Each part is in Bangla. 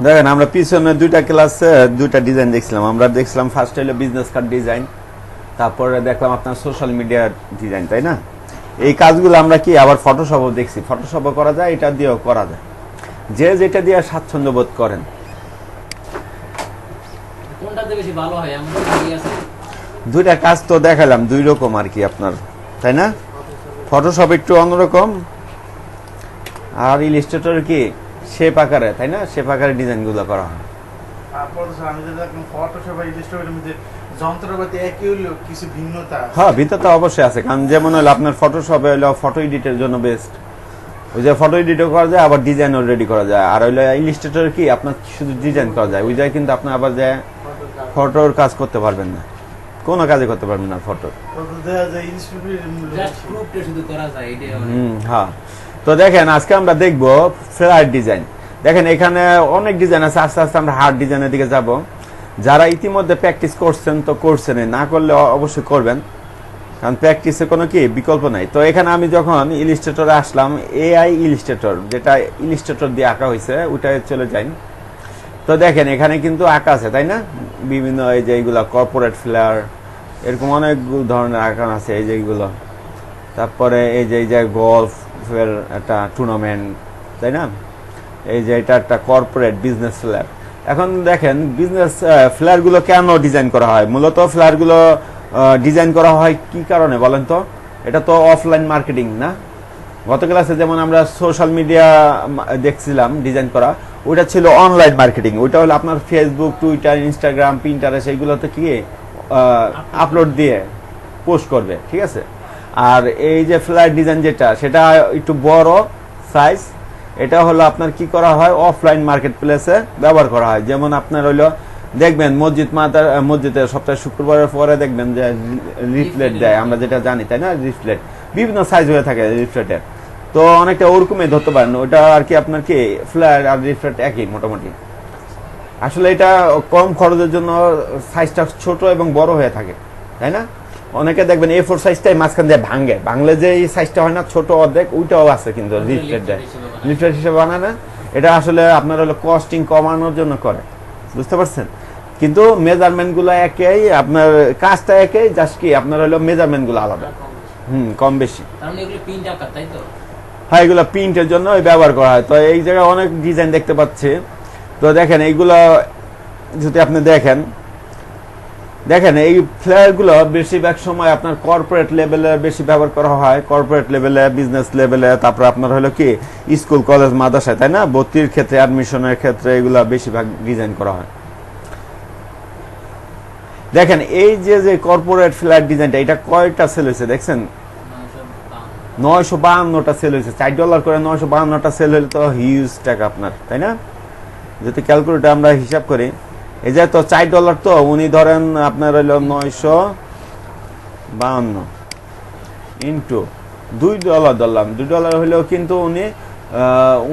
দেখেন আমরা পিছনে দুইটা ক্লাসে দুইটা ডিজাইন দেখছিলাম। আমরা দেখছিলাম ফার্স্ট হলো বিজনেস কার্ড ডিজাইন, তারপরে দেখলাম আপনার সোশ্যাল মিডিয়ার ডিজাইন, তাই না? এই কাজগুলো আমরা কি আবার ফটোশপও দেখছি, ফটোশপও করা যায়, এটা দিয়েও করা যায়, যে যেটা দিয়ে স্বাচ্ছন্দ্য বোধ করেন। দুইটা কাজ তো দেখালাম, দুই রকম আর কি আপনার, তাই না? ফটোশপ একটু অন্যরকম, আর ইলাস্ট্রেটর কি শেপ আকারে, তাই না? শেপ আকারে ডিজাইনগুলো করা হয়। যন্ত্রপাতি একই হলো, কিছু ভিন্নতা। হ্যাঁ, ভিন্নতা অবশ্যই আছে, কারণ যেমন হলো আপনার ফটোশপে হলো ফটো এডিটের জন্য বেস্ট, ওই যে ফটো এডিটও করা যায়, আবার ডিজাইনও রেডি করা যায়। আর হইলো ইলাস্ট্রেটর কি আপনার শুধু ডিজাইন করা যায়, ওই জায়গায় কিন্তু আপনি আবার যে ফটোর কাজ করতে পারবেন না, কোনো কাজে করতে পারবেন না ফটো। হ্যাঁ, তো দেখেন আজকে আমরা দেখবো ফ্লায়ার ডিজাইন। দেখেন এখানে অনেক ডিজাইন আছে, আস্তে আস্তে আমরা হার্ড ডিজাইনের দিকে যাব। যারা ইতিমধ্যে প্র্যাকটিস করছেন তো করছেন, না করলে অবশ্যই করবেন, কারণ প্র্যাকটিসে কোনো কি বিকল্প নাই। তো এখানে আমি যখন ইলাস্ট্রেটরে আসলাম, এআই ইলাস্ট্রেটর, যেটা ইলাস্ট্রেটর দিয়ে আঁকা হয়েছে ওইটাই চলে যাই। তো দেখেন এখানে কিন্তু আঁকা আছে, তাই না? বিভিন্ন এই যে এইগুলো কর্পোরেট ফ্লায়ার, এরকম অনেক ধরনের আঁকা আছে, এই যে এইগুলো। তারপরে এই যে গল্ফের একটা টুর্নামেন্ট, তাই না? এই যে এটা একটা কর্পোরেট বিজনেস ফ্লায়ার। এখন দেখেন বিজনেস ফ্লায়ারগুলো কেন ডিজাইন করা হয়? মূলত ফ্লায়ারগুলো ডিজাইন করা হয় কি কারণে বলেন তো? এটা তো অফলাইন মার্কেটিং না? গত ক্লাসে যেমন আমরা সোশ্যাল মিডিয়া দেখছিলাম ডিজাইন করা, ওইটা ছিল অনলাইন মার্কেটিং। ওইটা হলো আপনার ফেসবুক, টুইটার, ইনস্টাগ্রাম, পিন্টারেস্ট, এইগুলোতে কি আপলোড দিয়ে পোস্ট করবে, ঠিক আছে? আর এই যে ফ্লায়ার ডিজাইন যেটা, সেটা একটু বড় সাইজ, এটা হলো আপনার কি করা হয়, অফলাইন মার্কেট প্লেসে ব্যবহার করা হয়। যেমন আপনার হইলো দেখবেন মসজিদে সপ্তাহে শুক্রবারের পরে দেখবেন যে লিফলেট দেয়, আমরা যেটা জানি, তাই না? লিফলেট বিভিন্ন সাইজ হয়ে থাকে লিফলেটের, তো অনেকটা ওরকমই ধরতে পারেন। ওটা আর কি আপনার কি ফ্লায়ার আর লিফলেট একই মোটামুটি। আসলে এটা কম খরচের জন্য সাইজটা ছোট এবং বড় হয়ে থাকে, তাই না? অনেকে দেখবেন A4 সাইজটাই মাঝখান দিয়ে ভাঙলে যে এই সাইজটা হয় না, ছোট অর্ধেক, ওইটাও আছে কিন্তু লিফলেট হিসেবে বানায় না। এটা আসলে আপনার হলো কস্টিং কমানোর জন্য করে, বুঝতে পারছেন? কিন্তু মেজারমেন্ট গুলো একই, আপনার কাজটা একই, জাস্ট কি আপনার হলো মেজারমেন্ট গুলো আলাদা, কম বেশি। হ্যাঁ, এগুলো প্রিন্টের জন্য ব্যবহার করা হয়। তো এই জায়গায় অনেক ডিজাইন দেখতে পাচ্ছি। তো দেখেন এইগুলো যদি আপনি দেখেন এই ফ্লায়ারগুলো বেশিরভাগ সময় আপনার কর্পোরেট লেভেলে বেশি ব্যবহার করা হয়, কর্পোরেট লেভেলে, বিজনেস লেভেলে, তারপর আপনার হলো কি স্কুল, কলেজ, মাদ্রাসায়, তাই না? ভর্তির ক্ষেত্রে, অ্যাডমিশনের ক্ষেত্রে এগুলো বেশিরভাগ ডিজাইন করা হয়। দেখেন এই যে কর্পোরেট ফ্লায়ার ডিজাইনটা, এটা কয়টা সেল হয়েছে দেখছেন? 952টা সেল হয়েছে। $4 করে 952টা সেল হলে তো হিউজ টাকা আপনার, তাই না? যদি ক্যালকুলেটর আমরা হিসাব করি, এই যে তো $4 তো উনি ধরেন আপনার হইলো 952 ইন্টু $2 ধরলাম, $2 হইলেও কিন্তু উনি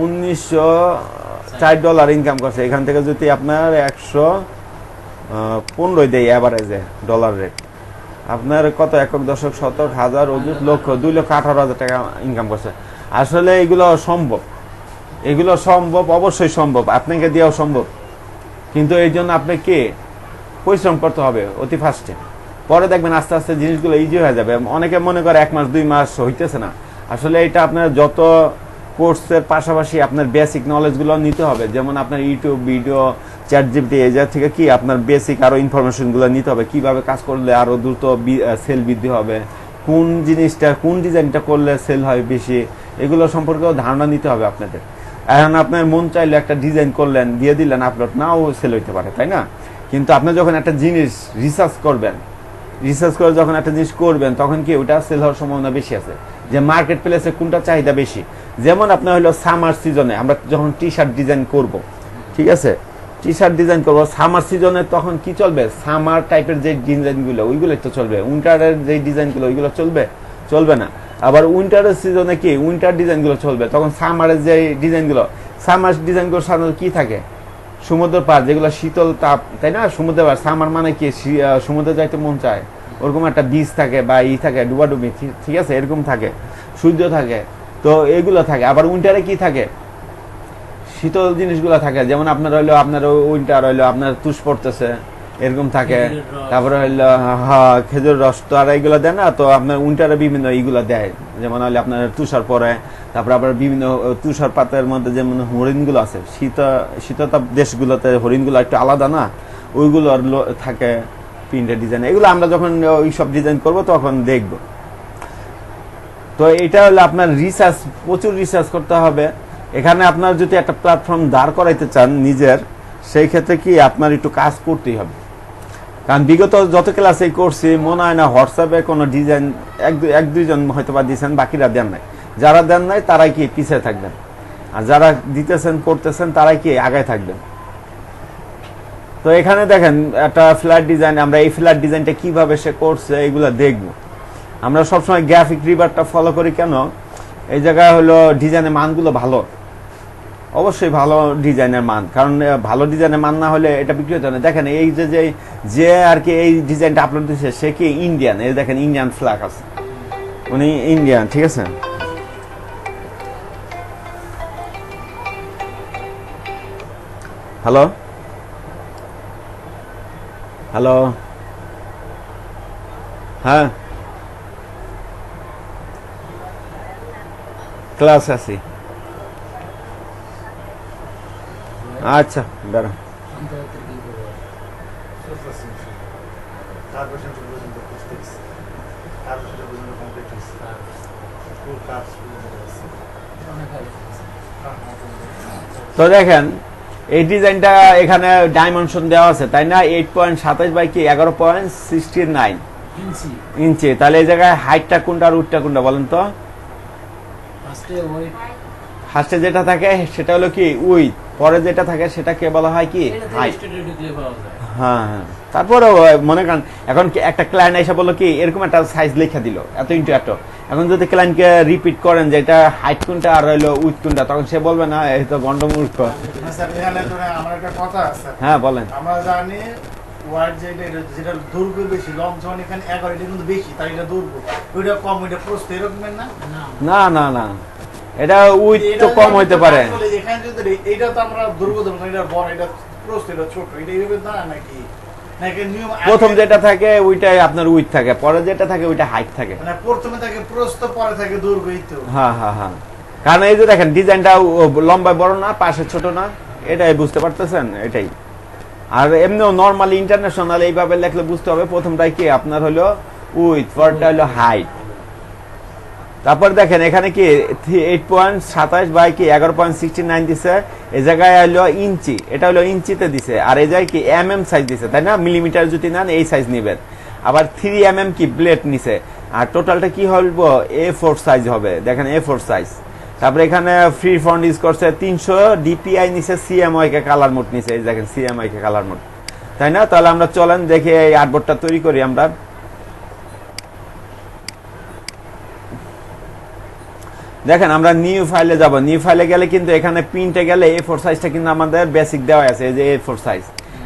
$1904 ইনকাম করছে। এখান থেকে যদি আপনার 115 দেয় এভারেজে ডলার রেট, আপনার কত একক, দশক, শতক, হাজার, অযুত, লক্ষ, 2,18,000 টাকা ইনকাম করছে। আসলে এগুলো সম্ভব, অবশ্যই সম্ভব, আপনাকে দিয়েও সম্ভব, কিন্তু এই জন্য আপনাকে পরিশ্রম করতে হবে অতি ফার্স্টে। পরে দেখবেন আস্তে আস্তে জিনিসগুলো ইজি হয়ে যাবে। অনেকে মনে করে 1 মাস 2 মাস হইতেছে না, আসলে এটা আপনার যত কোর্সের পাশাপাশি আপনার বেসিক নলেজগুলো নিতে হবে। যেমন আপনার ইউটিউব ভিডিও, ChatGPT, এই জায়গা থেকে কি আপনার বেসিক আরো ইনফরমেশনগুলো নিতে হবে, কিভাবে কাজ করলে আরো দ্রুত সেল বৃদ্ধি হবে, কোন জিনিসটা, কোন ডিজাইনটা করলে সেল হয় বেশি, এগুলো সম্পর্কেও ধারণা নিতে হবে আপনাদের। এখন আপনার মন চাইলে একটা ডিজাইন করলেন, দিয়ে দিলেন আপলোড, নাও সেল হইতে পারে, তাই না? কিন্তু আপনি যখন একটা জিনিস রিসার্চ করে যখন একটা জিনিস করবেন, তখন কি ওটা সেল হওয়ার সম্ভাবনা বেশি আছে, যে মার্কেট প্লেসে কোনটা চাহিদা বেশি। যেমন আপনার হলো সামার সিজনে আমরা যখন টি-শার্ট ডিজাইন করব, ঠিক আছে, টি-শার্ট ডিজাইন করবো সামার সিজনে, তখন কি চলবে? সামার টাইপের যে ডিজাইনগুলো ওইগুলোই তো চলবে। উইন্টারের যে ডিজাইনগুলো ওইগুলো চলবে না। আবার উইন্টারের সিজনে কি উইন্টার ডিজাইনগুলো চলবে। তখন সামারের যে ডিজাইনগুলো, সামার ডিজাইনগুলো সাধারণত কি থাকে? সমুদ্র পার, যেগুলো শীতল তাপ, তাই না? সমুদ্র পার, সামার মানে কি সমুদ্রে যাইতে মন চায়, ওরকম একটা বীজ থাকে বা থাকে, ডুবাডুবি, ঠিক আছে, এরকম থাকে, সূর্য থাকে, তো এগুলো থাকে। আবার উইন্টারে কি থাকে? শীতল জিনিসগুলো থাকে, যেমন আপনার হইলো আপনার উইন্টার হইলো আপনার তুষ পড়তেছে এরকম থাকে। খেজুরের রস। তারপরে হইলো হ্যাঁ খেজুর রস তো আর এইগুলো দেয় না, তো আপনার উইন্টারে বিভিন্ন এইগুলো দেয়, যেমন হইলে আপনার তুষার পরে। তারপরে আবার বিভিন্ন তুষারপাতের মধ্যে যেমন হরিণগুলো আছে, শীততাপ দেশগুলোতে হরিণগুলো একটু আলাদা না, ওইগুলো থাকে প্রিন্টের ডিজাইন। এগুলো আমরা যখন ওই সব ডিজাইন করব তখন দেখব। তো এটা হলো আপনার রিসার্চ, প্রচুর রিসার্চ করতে হবে। এখানে আপনার যদি একটা প্ল্যাটফর্ম দাঁড় করাইতে চান নিজের, সেই ক্ষেত্রে কি আপনার একটু কাজ করতেই হবে। কারণ বিগত যত ক্লাসে করছি মনে হয় না হোয়াটসঅ্যাপে কোনো ডিজাইন এক দুইজন হয়তো বা দিয়েছেন, বাকিরা দেন নাই। যারা দেন নাই তারাই কি পিছিয়ে থাকবেন, আর যারা দিতেছেন করতেছেন তারাই কি আগায় থাকবেন। তো এখানে দেখেন একটা ফ্ল্যাট ডিজাইন, আমরা এই ফ্ল্যাট ডিজাইনটা কিভাবে সে করছে এগুলো দেখব। আমরা সবসময় গ্রাফিক রিভারটা ফলো করি কেন, এই জায়গায় হলো ডিজাইনের মানগুলো ভালো, অবশ্যই ভালো ডিজাইনের মান, কারণ ভালো ডিজাইনের মান না হলে এটা বিক্রি হতে না। দেখেন এই যে আর কি এই ডিজাইনটা আপলোড দিচ্ছে সে কি ইন্ডিয়ান, এই দেখেন ইন্ডিয়ান ফ্ল্যাগ আছে, উনি ইন্ডিয়ান, ঠিক আছে। হ্যালো হ্যালো, হ্যাঁ ক্লাস আছি, আচ্ছা দাঁড়া। আন্তর্জাতিক কি করবো? তারপর সেটা পর্যন্ত বুঝতেছি, তারপর সেটা পর্যন্ত কমপ্লিট হয়েছে, ফুল কাজ অনেক ভালো। তো দেখেন এই ডিজাইনটা এখানে ডাইমেনশন দেওয়া আছে তাই না, 8.27 বাই কি 11.69 ইঞ্চি ইঞ্চি। তাহলে এই জায়গায় হাইটটা কোনটা আর উইডটা কোনটা বলেন তো? ফার্স্টে ওয়েট, ফার্স্টে যেটা থাকে সেটা হলো কি উইথ, পরে যেটা থাকে সেটাকে বলা হয় কি এটা হাইট। স্টুডিও ঢুকলে পাওয়া যায়। হ্যাঁ হ্যাঁ, তারপরে মনে করেন এখন কি একটা ক্লায়েন্ট এসে বললো কি এরকম একটা সাইজ লেখা দিল এত ইন্টু এত, এখন যদি ক্লায়েন্টকে রিপিট করেন যে এটা হাইট কোনটা আর হইলো উইথ কোনটা, তখন সে বলবে না এই তো গন্ডমূর্খ। স্যার এখানে তো আমার একটা কথা আছে, হ্যাঁ বলেন। আমরা জানি ওয়ার্ড যেটা দৈর্ঘ্য বেশি, লং যখন এখানে 11 এটা কিন্তু বেশি, তাই এটা দৈর্ঘ্য, ওইটা কম, ওইটা প্রস্থ এরকমের না। না না না না, এটা উইথ তো কম হইতে পারে। এখানে যদি এটা তো আমরা দৈর্ঘ্য দেবো, এটা বড়, এটা প্রস্থ, এটা ছোট, এটা এইভাবে দাঁড়ায় নাকি? নাকি নিয়ম প্রথম যেটা থাকে ওইটাই আপনার উইথ থাকে, পরে যেটা থাকে ওইটা হাইট থাকে। মানে প্রথমে থাকে প্রস্থ, পরে থাকে দৈর্ঘ্য, এই তো। হ্যাঁ হ্যাঁ হ্যাঁ, কারণ এই যে দেখেন ডিজাইনটা লম্বায় বড় না, পাশে ছোট না, এটাই বুঝতে পারতেছেন এটাই। আর এমনিও নর্মালি ইন্টারন্যাশনাল এইভাবে লেখলে বুঝতে হবে প্রথমটাই কি আপনার হলো উইথ, পরটা হলো হাইট। তারপর দেখেন এখানে কি 8.27 বাই কি 11.69 দিছে, এই জায়গায় হলো ইঞ্চি, এটা হলো ইঞ্চিতে দিছে, আর এই জায়গায় কি সাইজ দিছে তাই না, মিলিমিটার যদি নেন এই সাইজ নিবেন। আবার 3 কি ব্লেড নিছে, আর টোটালটা কি হবে A4 সাইজ হবে, দেখেন A4 সাইজ। তারপরে এখানে ফ্রি ফন্ট ইউজ করছে 300 DPI নিছে, CMYK কে কালার মোড নিছে, এই দেখেন CMYK কে কালার মোড, তাই না। তাহলে আমরা চলেন দেখে এই আর্টবোর্ডটা তৈরি করি আমরা। দেখেন আমরা নিউ ফাইলে যাব, নিউ ফাইলে গেলে কিন্তু এখানে প্রিন্টে গেলে A4 সাইজটা কিন্তু আমাদের বেসিক দেওয়া আছে, এই যে A4 সাইজ।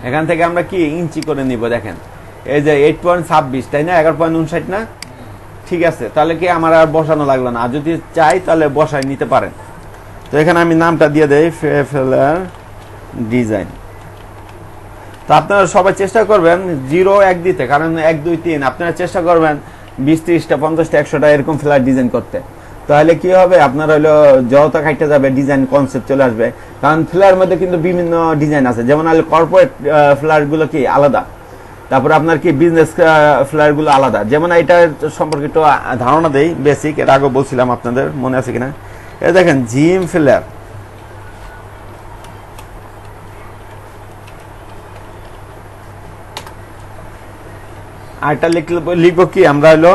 এখান থেকে আমরা কি ইঞ্চি করে নিব, দেখেন এই যে 8.26 তাই না, 11.59 না, ঠিক আছে। তাহলে কি আমার আর বসানো লাগলো না, আর যদি চাই তাহলে বসাই নিতে পারেন। তো এখানে আমি নামটা দিয়ে দেই ফেলার ডিজাইন। তো আপনারা সবাই চেষ্টা করবেন 0 1 দিতে, কারণ 1 2 3 আপনারা চেষ্টা করবেন 20 30টা 50টা 100টা এরকম ফ্ল্যাট ডিজাইন করতে। তাহলে কি হবে আপনার হলো যতটা কাটতে যাবে ডিজাইন কনসেপ্ট চলে আসবে। কারণ ফ্ল্যাটের মধ্যে কিন্তু বিভিন্ন ডিজাইন আছে, যেমন হলো কর্পোরেট ফ্ল্যাট গুলো কি আলাদা, তারপরে আপনার কি বিজনেস ফ্ল্যাট গুলো আলাদা। যেমন এটা সম্পর্কে একটু ধারণা দেই বেসিক, এর আগে বলছিলাম আপনাদের মনে আছে কিনা। এই দেখেন জিম ফ্ল্যাট, আর এটা লিখবো কি আমরা হলো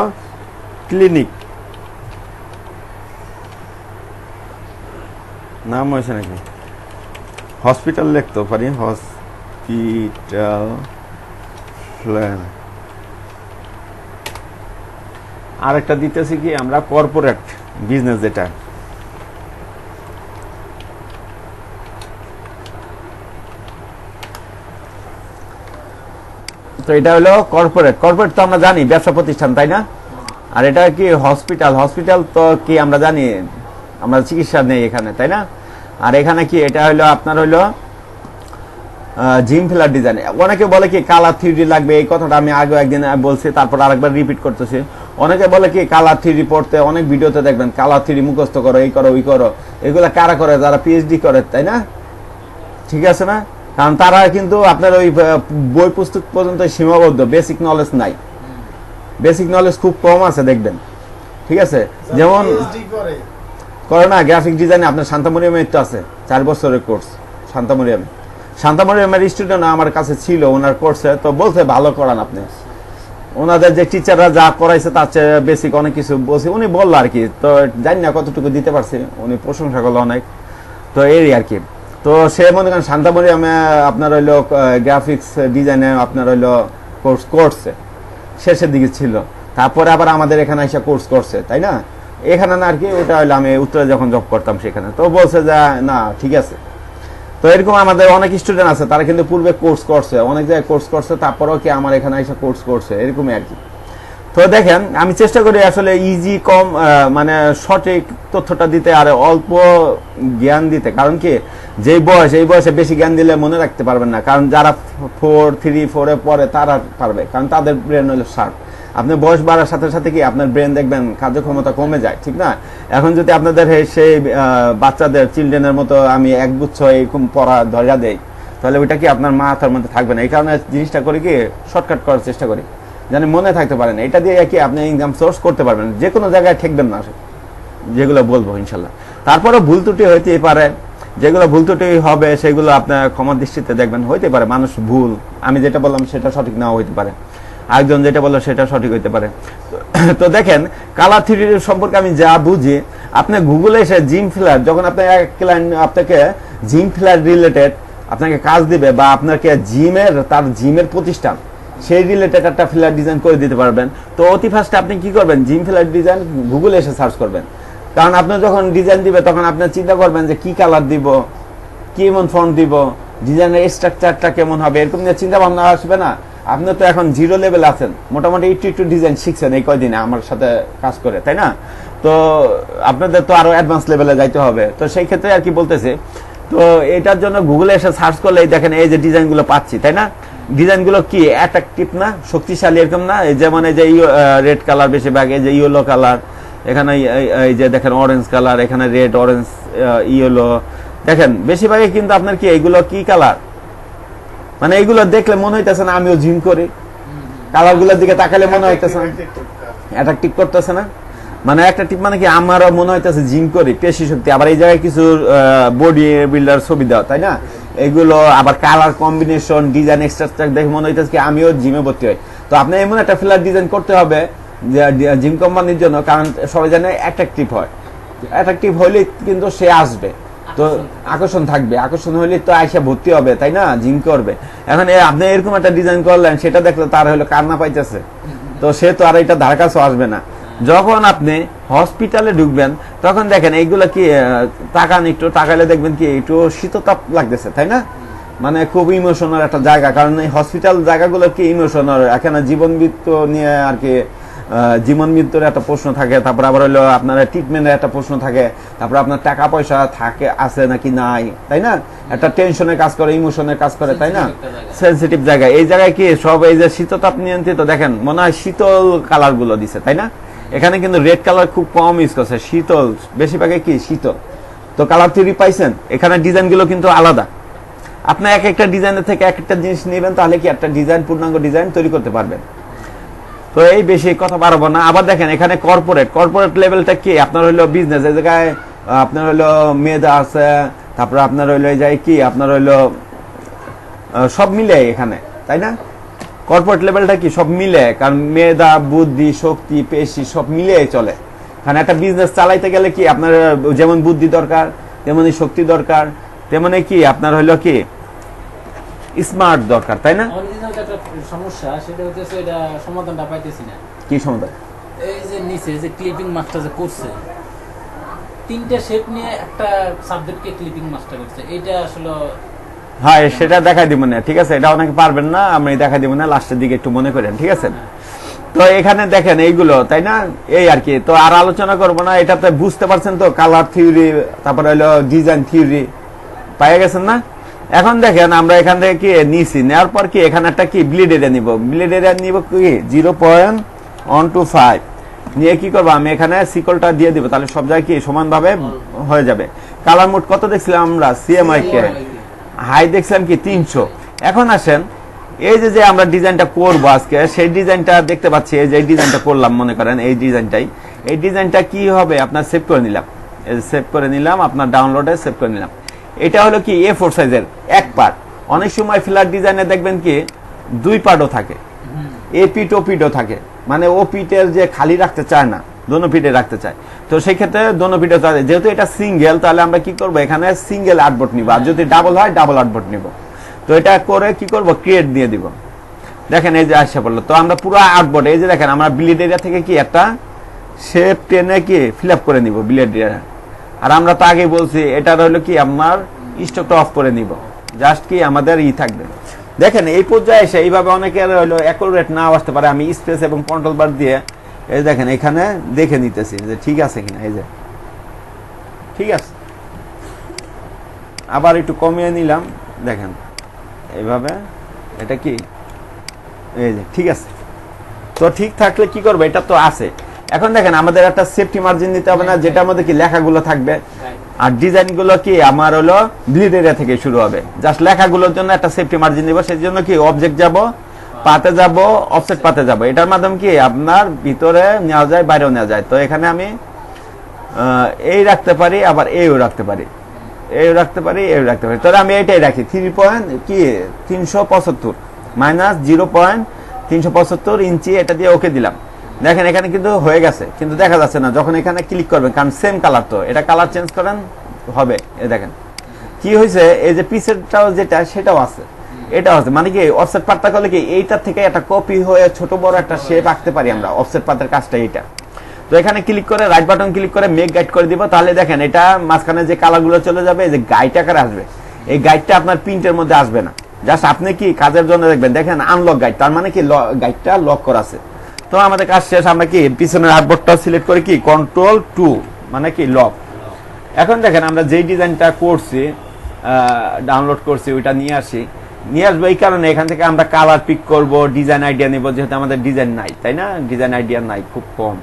ক্লিনিক, নাম হয়েছে নাকি হসপিটাল লিখতে পারি, হসপিটাল ফ্ল্যাট। আর একটা দিতেছি কি আমরা কর্পোরেট বিজনেস, যেটা তো এটা হলো কর্পোরেট। কর্পোরেট তো আমরা জানি ব্যবসা প্রতিষ্ঠান তাই না, আর এটা কি হসপিটাল, হসপিটাল তো কি আমরা জানি আমরা চিকিৎসা নেই এখানে তাই না। আর এখানে কি এটা হলো আপনার হলো জিম ফিলার ডিজাইন। অনেকে বলে কি কালার 3D লাগবে, এই কথাটা আমি আগে একদিন বলছি, তারপর আরেকবার রিপিট করতেছি। অনেকে বলে কি কালার 3D পড়তে, অনেক ভিডিওতে দেখবেন কালার 3D মুখস্থ করো, এই করো ওই করো, এগুলো কারা করে? যারা পিএইচডি করে, তাই না? ঠিক আছে না? কারণ তারা কিন্তু আপনার ওই বই পুস্তক পর্যন্ত সীমাবদ্ধ, বেসিক নলেজ নাই, বেসিক নলেজ খুব কম আছে দেখবেন। ঠিক আছে, যেমন PhD করে করে না গ্রাফিক ডিজাইনে আপনার শান্তামরিয়ামের তো আছে 4 বছরের কোর্স। শান্তামরিয়ামের স্টুডেন্ট আমার কাছে ছিল ওনার কোর্সে, তো বলছে ভালো করান আপনি। ওনাদের যে টিচাররা যা করাইছে তার চেয়ে বেসিক অনেক কিছু বলছে, উনি বললো আর কি। তো জানি না কতটুকু দিতে পারছি, উনি প্রশংসা করলো অনেক, তো এই আর কি। তো সে মনে করেন শান্তামরিয়ামে আপনার হইলো গ্রাফিক্স ডিজাইনে আপনার হইলো কোর্স করছে, শেষের দিকে ছিল। তারপরে আবার আমাদের এখানে এসে কোর্স করছে, তাই না? এখানে না আর কি, ওটা হইলো আমি উত্তরে যখন জব করতাম সেখানে। তো বলছে যে না ঠিক আছে। তো এরকম আমাদের অনেক স্টুডেন্ট আছে, তারা কিন্তু পূর্বে কোর্স করছে, অনেক জায়গায় কোর্স করছে, তারপরেও কি আমার এখানে এসে কোর্স করছে, এরকমই আর কি। তো দেখেন আমি চেষ্টা করি আসলে ইজি কম মানে সঠিক তথ্যটা দিতে, আর অল্প জ্ঞান দিতে। কারণ কি যেই বয়স, এই বয়সে বেশি জ্ঞান দিলে মনে রাখতে পারবেন না। কারণ যারা 4, 3, 4-এ পড়ে তারা পারবে, কারণ তাদের ব্রেন হলো শার্প। আপনি বয়স বাড়ার সাথে সাথে কি আপনার ব্রেন দেখবেন কার্যক্ষমতা কমে যায়, ঠিক না? এখন যদি আপনাদের সেই বাচ্চাদের চিলড্রেনের মতো আমি একগুচ্ছ এরকম পড়া ধরা দেই, তাহলে ওইটা কি আপনার মাথার মধ্যে থাকবে না। এই কারণে জিনিসটা করি কি শর্টকাট করার চেষ্টা করি, যেন মনে থাকতে পারেন। এটা দিয়ে কি আপনি ইনকাম সোর্স করতে পারবেন, যে কোনো জায়গায় ঠেকবেন না, যেগুলো বলবো ইনশাল্লাহ। তারপরে ভুল ত্রুটি হইতেই পারে, যেগুলো ভুল ত্রুটি হবে সেগুলো আপনার ক্ষমার দৃষ্টিতে দেখবেন। হইতে পারে মানুষ ভুল, আমি যেটা বললাম সেটা সঠিক নাও হইতে পারে, আরেকজন যেটা বললো সেটা সঠিক হইতে পারে। তো দেখেন কালার 3D সম্পর্কে আমি যা বুঝি, আপনি গুগলে এসে জিম ফিলার, যখন আপনার এক ক্লায়েন্ট আপনাকে জিম ফিলার রিলেটেড আপনাকে কাজ দিবে, বা আপনাকে তার জিমের প্রতিষ্ঠান সেই রিলেটেড একটা ফিলার ডিজাইন করে দিতে পারবেন। তো অতি ফার্স্টে আপনি কি করবেন, জিম ফিলার ডিজাইন গুগলে এসে সার্চ করবেন। কারণ আপনি যখন ডিজাইন দিবে তখন আপনি চিন্তা করবেন যে কি কালার দিব, কি এমন ফন্ট দিব, ডিজাইনের স্ট্রাকচারটা কেমন হবে, এরকম নিয়ে চিন্তা ভাবনা আসবে না। আপনি তো এখন 0 লেভেল আছেন, মোটামুটি একটু ডিজাইন শিখছেন এই কয়দিনে আমার সাথে কাজ করে, তাই না? তো আপনাদের তো আরো অ্যাডভান্স লেভেলে যাইতে হবে। তো সেই ক্ষেত্রে আর কি বলতেছে, তো এটার জন্য গুগলে এসে সার্চ করলে দেখেন এই যে ডিজাইনগুলো পাচ্ছি, তাই না? ডিজাইনগুলো কি অ্যাট্রাকটিভ না, শক্তিশালী এরকম না? এই যেমন এই যে রেড কালার বেশিরভাগ, এই যে ইয়েলো কালার, এখানে এই যে দেখেন অরেঞ্জ কালার, এখানে রেড অরেঞ্জ ইয়েলো, দেখেন বেশিরভাগই কিন্তু আপনার কি এইগুলো কি কালার, মানে এইগুলো দেখলে মনে হইতেছে না আমিও জিম করি, কালার গুলোর দিকে তাকালে মনে হইতেছে না অ্যাট্রাকটিভ করতেছে না, মানে অ্যাট্রাকটিভ মানে কি আমারও মনে হইতেছে জিম করি, পেশি শক্তি। আবার এই জায়গায় কিছু বডি বিল্ডার ছবি দেওয়া, তাই না? এগুলো আবার কালার কম্বিনেশন, ডিজাইন স্ট্রাকচার দেখে মনে হইতেছে কি আমিও জিমে ভর্তি হই। তো আপনি এমন একটা ফিলার ডিজাইন করতে হবে জিম কোম্পানির জন্য, কারণ সবাই জানে অ্যাট্রাকটিভ হয়, অ্যাট্রাকটিভ হইলে কিন্তু সে আসবে, তো আকর্ষণ থাকবে, আকর্ষণ হইলে তো আইসা ভর্তি হবে, তাই না? জিম করবে। এখন আপনি এরকম একটা ডিজাইন করলেন, সেটা দেখলে তার হলো কান্না পাইতেছে, তো সে তো আর এটা ধার কাছেও আসবে না। যখন আপনি হসপিটালে ঢুকবেন তখন দেখেন এইগুলো কি তাকান, একটু তাকালে দেখবেন কি একটু শীততাপ লাগতেছে, তাই না? মানে খুব ইমোশনাল একটা জায়গা, কারণ এই হসপিটাল জায়গাগুলো কি ইমোশনাল, এখানে জীবন মৃত্যু নিয়ে আর কি, জীবন মৃত্যুর একটা প্রশ্ন থাকে, তারপর আবার হলো আপনার ট্রিটমেন্টের একটা প্রশ্ন থাকে, তারপর আপনার টাকা পয়সা থাকে আছে নাকি নাই, তাই না? একটা টেনশনের কাজ করে, ইমোশনের কাজ করে, তাই না? সেন্সিটিভ জায়গা। এই জায়গায় কি সব এই যে শীততাপ নিয়ন্ত্রিত, দেখেন মনে হয় শীতল কালার গুলো দিছে, তাই না? এখানে কিন্তু রেড কালার খুব কম ইউজ করছে, শীতল বেশিরভাগে কি শীতল। তো কালার 3D পাইছেন, এখানে ডিজাইন গুলো কিন্তু আলাদা। আপনি এক একটা ডিজাইনের থেকে এক একটা জিনিস নেবেন, তাহলে কি একটা ডিজাইন, পূর্ণাঙ্গ ডিজাইন তৈরি করতে পারবেন। তো এই বেশি কথা বাড়াবো না। আবার দেখেন এখানে কর্পোরেট লেভেলটা কি আপনার হইলো বিজনেস, এই জায়গায় আপনার হইলো মেধা আছে, তারপরে আপনার হইলো এই জায়গায় কি আপনার হইলো সব মিলে এখানে, তাই না? কর্পোরেট লেভেলটা কি সব মিলে, কারণ মেধা, বুদ্ধি, শক্তি, পেশি সব মিলে চলে। কারণ একটা বিজনেস চালাইতে গেলে কি আপনার যেমন বুদ্ধি দরকার, তেমনি শক্তি দরকার, তেমনি কি আপনার হইলো কি স্মার্ট দরকার, তাই না? একটা সমস্যা, সেটা হচ্ছে এটা সমাধানটা পাইতেছি না। কি সমাধান? এই যে নিচে যে ক্লিপিং মাস্টার যে করছে, 3টা শেপ নিয়ে একটা সাবজেক্টকে ক্লিপিং মাস্টার করছে, এটা আসলে হ্যাঁ সেটা দেখাই দিব না, ঠিক আছে? এটা অনেকে পারবেন না, আমি দেখাই দিব না, লাস্টের দিকে একটু মনে করেন, ঠিক আছে? তো এখানে দেখেন এইগুলো তাই না, এই আর কি। তো আর আলোচনা করব না, এটাতে বুঝতে পারছেন তো, কালার থিওরি, তারপরে হলো ডিজাইন থিওরি পাইয়া গেছেন না। এখন দেখেন আমরা এখান থেকে কি নিছি, নেওয়ার পর কি এখানে একটা কি ব্লিড এরিয়া নিব, ব্লিড এরিয়া নিব কি 0.125 নিয়ে কি করবো, আমি এখানে সিকলটা দিয়ে দিব, তাহলে সব জায়গায় কি সমানভাবে হয়ে যাবে। কালার মোড কত দেখছিলাম আমরা, সিএমআই কে হাই দেখছিলাম কি 300। এখন আসেন এই যে আমরা ডিজাইনটা করবো আজকে, সেই ডিজাইনটা দেখতে পাচ্ছি, এই যে ডিজাইনটা করলাম মনে করেন এই ডিজাইনটাই, এই ডিজাইনটা কি হবে আপনার সেভ করে নিলাম, এই যে সেভ করে নিলাম, আপনার ডাউনলোডে সেভ করে নিলাম। এটা হলো কি A4 সাইজের এক পার্ট। অনেক সময় ফ্ল্যাট ডিজাইনে দেখবেন কি 2 পার্টও থাকে, এ পিট ও পিটও থাকে, মানে ও পিটের যে খালি রাখতে চায় না, দোনো পিটে রাখতে চায়, তো সেই ক্ষেত্রে দোনো পিটে, যেহেতু এটা সিঙ্গেল তাহলে আমরা কি করব, এখানে সিঙ্গেল আর্টবোর্ড নিব, আর যদি ডাবল হয় ডাবল আর্টবোর্ড নিব। তো এটা করে কি করব, ক্রিয়েট দিয়ে দিব। দেখেন এই যে আসে পড়লো, তো আমরা পুরো আর্টবোর্ড, এই যে দেখেন আমরা ব্লিড এরিয়া থেকে কি একটা শেপ টেনে কি ফিল আপ করে নিব ব্লিড এরিয়া। আর আমরা তো আগেই বলছি এটা হলো কি আপনার স্টকটা অফ করে নিব, জাস্ট কি আমাদের থাকবে। দেখেন এই পর্যায়ে এসে এইভাবে অনেকের হলো অ্যাকুরেট না আসতে পারে, আমি স্পেস এবং কন্ট্রোল বার দিয়ে এই দেখেন এখানে দেখে নিতেছি যে ঠিক আছে কিনা, এই যে ঠিক আছে, আবার একটু কমিয়ে নিলাম, দেখেন এইভাবে, এটা কি এই যে ঠিক আছে। তো ঠিক থাকলে কি করবে, এটা তো আছে। এখন দেখেন আমাদের একটা সেফটি মার্জিন দিতে হবে না, যেটার মধ্যে কি লেখাগুলো থাকবে, আর ডিজাইন গুলো কি আমার হলো ব্লিড এরিয়া থেকে শুরু হবে, জাস্ট লেখাগুলোর জন্য একটা সেফটি মার্জিন দিব। সেই জন্য কি অবজেক্ট যাব, পাতে যাব, অফসেট পাতে যাব, এটার মাধ্যমে কি আপনার ভিতরে নেওয়া যায়, বাইরেও নেওয়া যায়। তো এখানে আমি এই রাখতে পারি, আবার এইও রাখতে পারি, এইও রাখতে পারি, এইও রাখতে পারি। তাহলে আমি এইটাই রাখি 375 মাইনাস 0.375 ইঞ্চি, এটা দিয়ে ওকে দিলাম। দেখেন এখানে কিন্তু হয়ে গেছে, কিন্তু দেখা যাচ্ছে না যখন এখানে ক্লিক করবেন, কারণ সেম কালার, তো এটা কালার চেঞ্জ করেন হবে। এই দেখেন কি হয়েছে, এই যে পিসেরটাও যেটা সেটাও আছে, এটাও আছে, মানে কি অফসেট পাতটা করলে কি এইটার থেকে একটা কপি হয়ে ছোট বড় একটা শেপ আঁকতে পারি আমরা। অফসেট পাতের কাজটা এইটা। তো এখানে ক্লিক করে রাইট বাটন ক্লিক করে মেক গাইড করে দিব, তাহলে দেখেন এটা মাঝখানে যে কালারগুলো চলে যাবে, এই যে গাইড আকারে আসবে। এই গাইডটা আপনার প্রিন্টের মধ্যে আসবে না, জাস্ট আপনি কি কাজের জন্য দেখবেন, দেখেন আনলক গাইড, তার মানে কি গাইডটা লক করা আছে। তো আমাদের কাজ শেষ, আমরা কি পিছনের আর্টবোর্ডটা সিলেক্ট করে কি Ctrl+2 মানে কি লক। এখন দেখেন আমরা যেই ডিজাইনটা করছি, ডাউনলোড করছি, ওইটা নিয়ে আসবো। এই কারণে এখান থেকে আমরা কালার পিক করব, ডিজাইন আইডিয়া নিব, যেহেতু আমাদের ডিজাইন নাই, তাই না, ডিজাইন আইডিয়া নাই, খুব কম।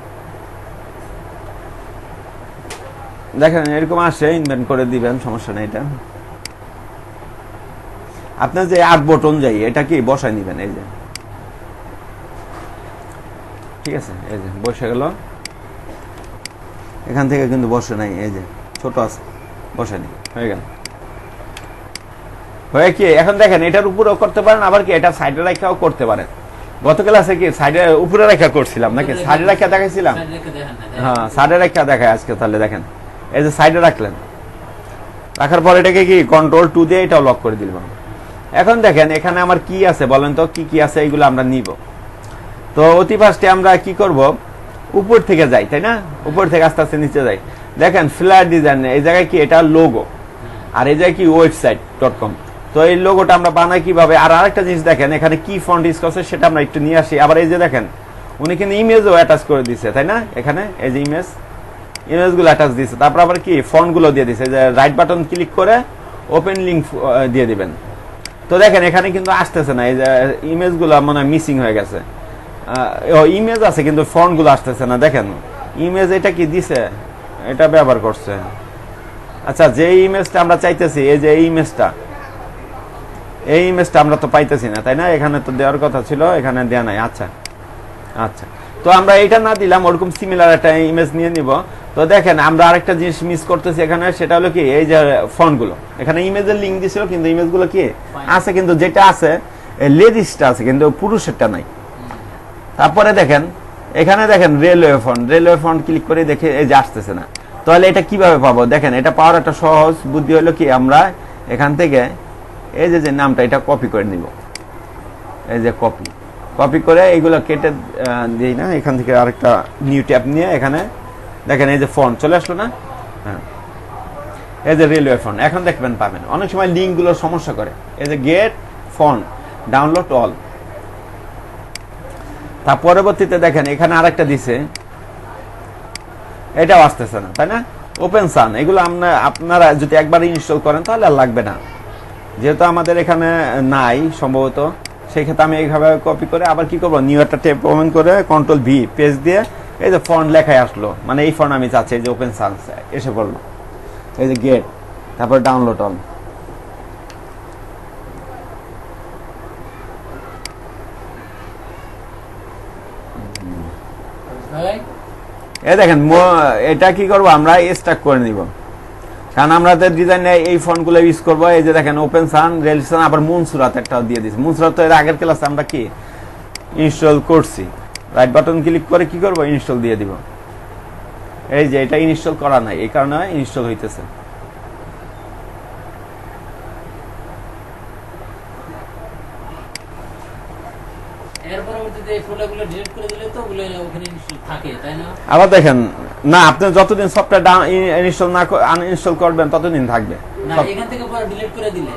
দেখেন এরকম আসে, ইনভেন্ট করে দিবেন, সমস্যা নেই। এটা আপনার যে আর্টবোর্ড অনুযায়ী এটা কি বসায় নিবেন, এই যে ঠিক আছে, এই যে বসে গেল। এখান থেকে কিন্তু বসে নাই, এই যে ছোট আছে, বসে নেই, হয়ে গেল। হয়ে কি এখন দেখেন এটার উপরেও করতে পারেন, আবার কি এটা সাইডে রেখাও করতে পারেন। গতকাল আছে কি সাইডে উপরে রেখা করছিলাম নাকি, সাইডে রেখা দেখাইছিলাম, হ্যাঁ সাইডে রেখা দেখায় আজকে। তাহলে দেখেন এই যে সাইডে রাখলেন, রাখার পর এটাকে কি Ctrl+2 দিয়ে এটাও লক করে দিলাম। এখন দেখেন এখানে আমার কি আছে বলেন তো, কি কি আছে এইগুলো আমরা নিব। তো অতি ফার্স্টে আমরা কি করব, উপর থেকে যাই, তাই না, উপর থেকে আস্তে আস্তে নিচে যাই। দেখেন ফ্ল্যাট ডিজাইন, এই জায়গায় কি এটা লোগো, আর এই জায়গায় কি website.com। তো এই লোগোটা আমরা বানাই কিভাবে। আর আরেকটা জিনিস দেখেন এখানে কি ফন্ট ইউজ করছে সেটা আমরা একটু নিয়ে আসি। আবার এই যে দেখেন উনি কিন্তু ইমেজও অ্যাটাচ করে দিচ্ছে, তাই না, এখানে এই যে ইমেজগুলো অ্যাটাচ দিচ্ছে। তারপর আবার কি ফন্টগুলো দিয়ে দিচ্ছে, যে রাইট বাটন ক্লিক করে ওপেন লিঙ্ক দিয়ে দিবেন। তো দেখেন এখানে কিন্তু আসতেছে না, এই যে ইমেজগুলো মনে হয় মিসিং হয়ে গেছে। ইমেজ আছে কিন্তু ফন্টগুলো আসতেছে না। দেখেন ইমেজ এটা কি দিছে, এটা ব্যবহার করছে। আচ্ছা যে ইমেজটা আমরা চাইতেছি, এই যে এই ইমেজটা আমরা তো পাইতেছি না, তাই না, এখানে তো দেওয়ার কথা ছিল, এখানে দেয়া নাই। আচ্ছা আচ্ছা, তো আমরা এটা না দিলাম, ওরকম সিমিলার একটা ইমেজ নিয়ে নিব। তো দেখেন আমরা আরেকটা জিনিস মিস করতেছি এখানে, সেটা হলো কি এই যে ফন্টগুলো, এখানে ইমেজের লিঙ্ক দিছিল কিন্তু ইমেজগুলো কি আছে, কিন্তু যেটা আছে লেডিসটা আছে কিন্তু পুরুষেরটা নাই। তারপরে দেখেন এখানে দেখেন রেলওয়ে ফন্ট ক্লিক করে দেখে এই যে আসতেছে না। তাহলে এটা কিভাবে পাবো, দেখেন এটা পাওয়ার একটা সহজ বুদ্ধি হলো কি, আমরা এখান থেকে এই যে নামটা এটা কপি করে নিব, এই যে কপি করে এইগুলো কেটে দিই না, এখান থেকে আরেকটা নিউ ট্যাব নিয়ে এখানে দেখেন এই যে ফন্ট চলে আসলো না, হ্যাঁ এই যে রেলওয়ে ফন্ট। এখন দেখবেন পাবেন অনেক সময় লিঙ্কগুলো সমস্যা করে, এই যে গেট ফন্ট ডাউনলোড অল। তার পরবর্তীতে দেখেন এখানে আরেকটা দিছে, এটাও আসতেছে না, তাই না? ওপেন সান, এগুলো আপনারা যদি একবার ইনস্টল করেন তাহলে আর লাগবে না, যেহেতু আমাদের এখানে নাই সম্ভবত, সেই ক্ষেত্রে আমি এইভাবে কপি করে আবার কি করবো, নিউ একটা ট্যাব ওপেন করে কন্ট্রোল ভি পেজ দিয়ে এই যে ফন্ট লেখায় আসলো, মানে এই ফন্ট আমি চাচ্ছি, এই যে ওপেন সান্স এসে পড়লো, এই যে গেট, তারপর ডাউনলোড অল। এই দেখেন এটা কি করবো আমরা স্টাক করে নিব, কারণ আমাদের ডিজাইনে এই ফন্টগুলো ইউজ করবো। এই যে দেখেন ওপেন সান, রেলসান, আবার মুনসুরাত একটা দিয়ে দিচ্ছি। মুনসুরাত তো এর আগের ক্লাসে আমরা কি ইনস্টল করছি, রাইট বাটন ক্লিক করে কি করব, ইনস্টল দিয়ে দিব। এই যে এটা ইনস্টল করা নাই, এই কারণে ইনস্টল হইতেছে। এর পরবর্তীতে এই ফোল্ডারগুলো ডিলিট করে দিলে তো ওগুলো ওখানে ইনস্টল থাকে, তাই না? আবার দেখেন না, আপনি যতদিন সফটওয়্যার ইনস্টল না আনইনস্টল করবেন ততদিন থাকবে। না, এখান থেকে পরে ডিলিট করে দিলে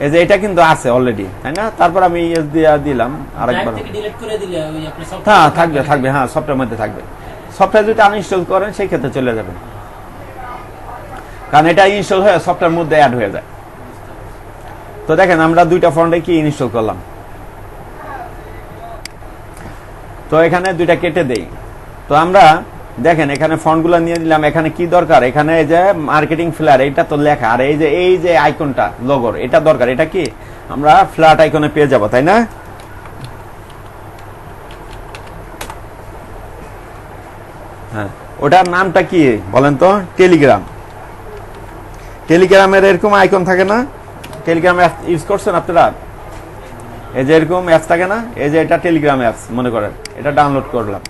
এই যে এটা কিন্তু আছে অলরেডি, তাই না? তারপর আমি ইয়েস দিয়ে দিলাম আরেকবার। থেকে ডিলিট করে দিলে ওই আপনি হ্যাঁ সফটওয়্যার থাকবে, হ্যাঁ সফটওয়্যার মধ্যে থাকবে। সফটওয়্যার যদি আনইনস্টল করেন সেই ক্ষেত্রে চলে যাবে, কারণ এটা ইনস্টল হয়ে সফটওয়্যার মধ্যে অ্যাড হয়ে যায়। তো দেখেন আমরা দুইটা ফন্টে কি ইনস্টল করলাম, তো এখানে দুইটা কেটে দেই। তো আমরা দেখেন এখানে ফন্টগুলো নিয়ে নিলাম, এখানে কি দরকার, এখানে এই যে মার্কেটিং ফ্ল্যার এটা তো লেখা, আর এই যে আইকনটা লোগোর এটা দরকার, এটা কি আমরা ফ্ল্যাট আইকনে পেয়ে যাব, তাই না? হ্যাঁ, ওটার নামটা কি বলেন তো? টেলিগ্রাম। টেলিগ্রামের এরকম আইকন থাকে না? টেলিগ্রাম অ্যাপ ইউজ করছেন আপনারা? এই যে এরকম অ্যাপস থাকে না, এই যে এটা টেলিগ্রাম অ্যাপস মনে করেন, এটা ডাউনলোড করলাম।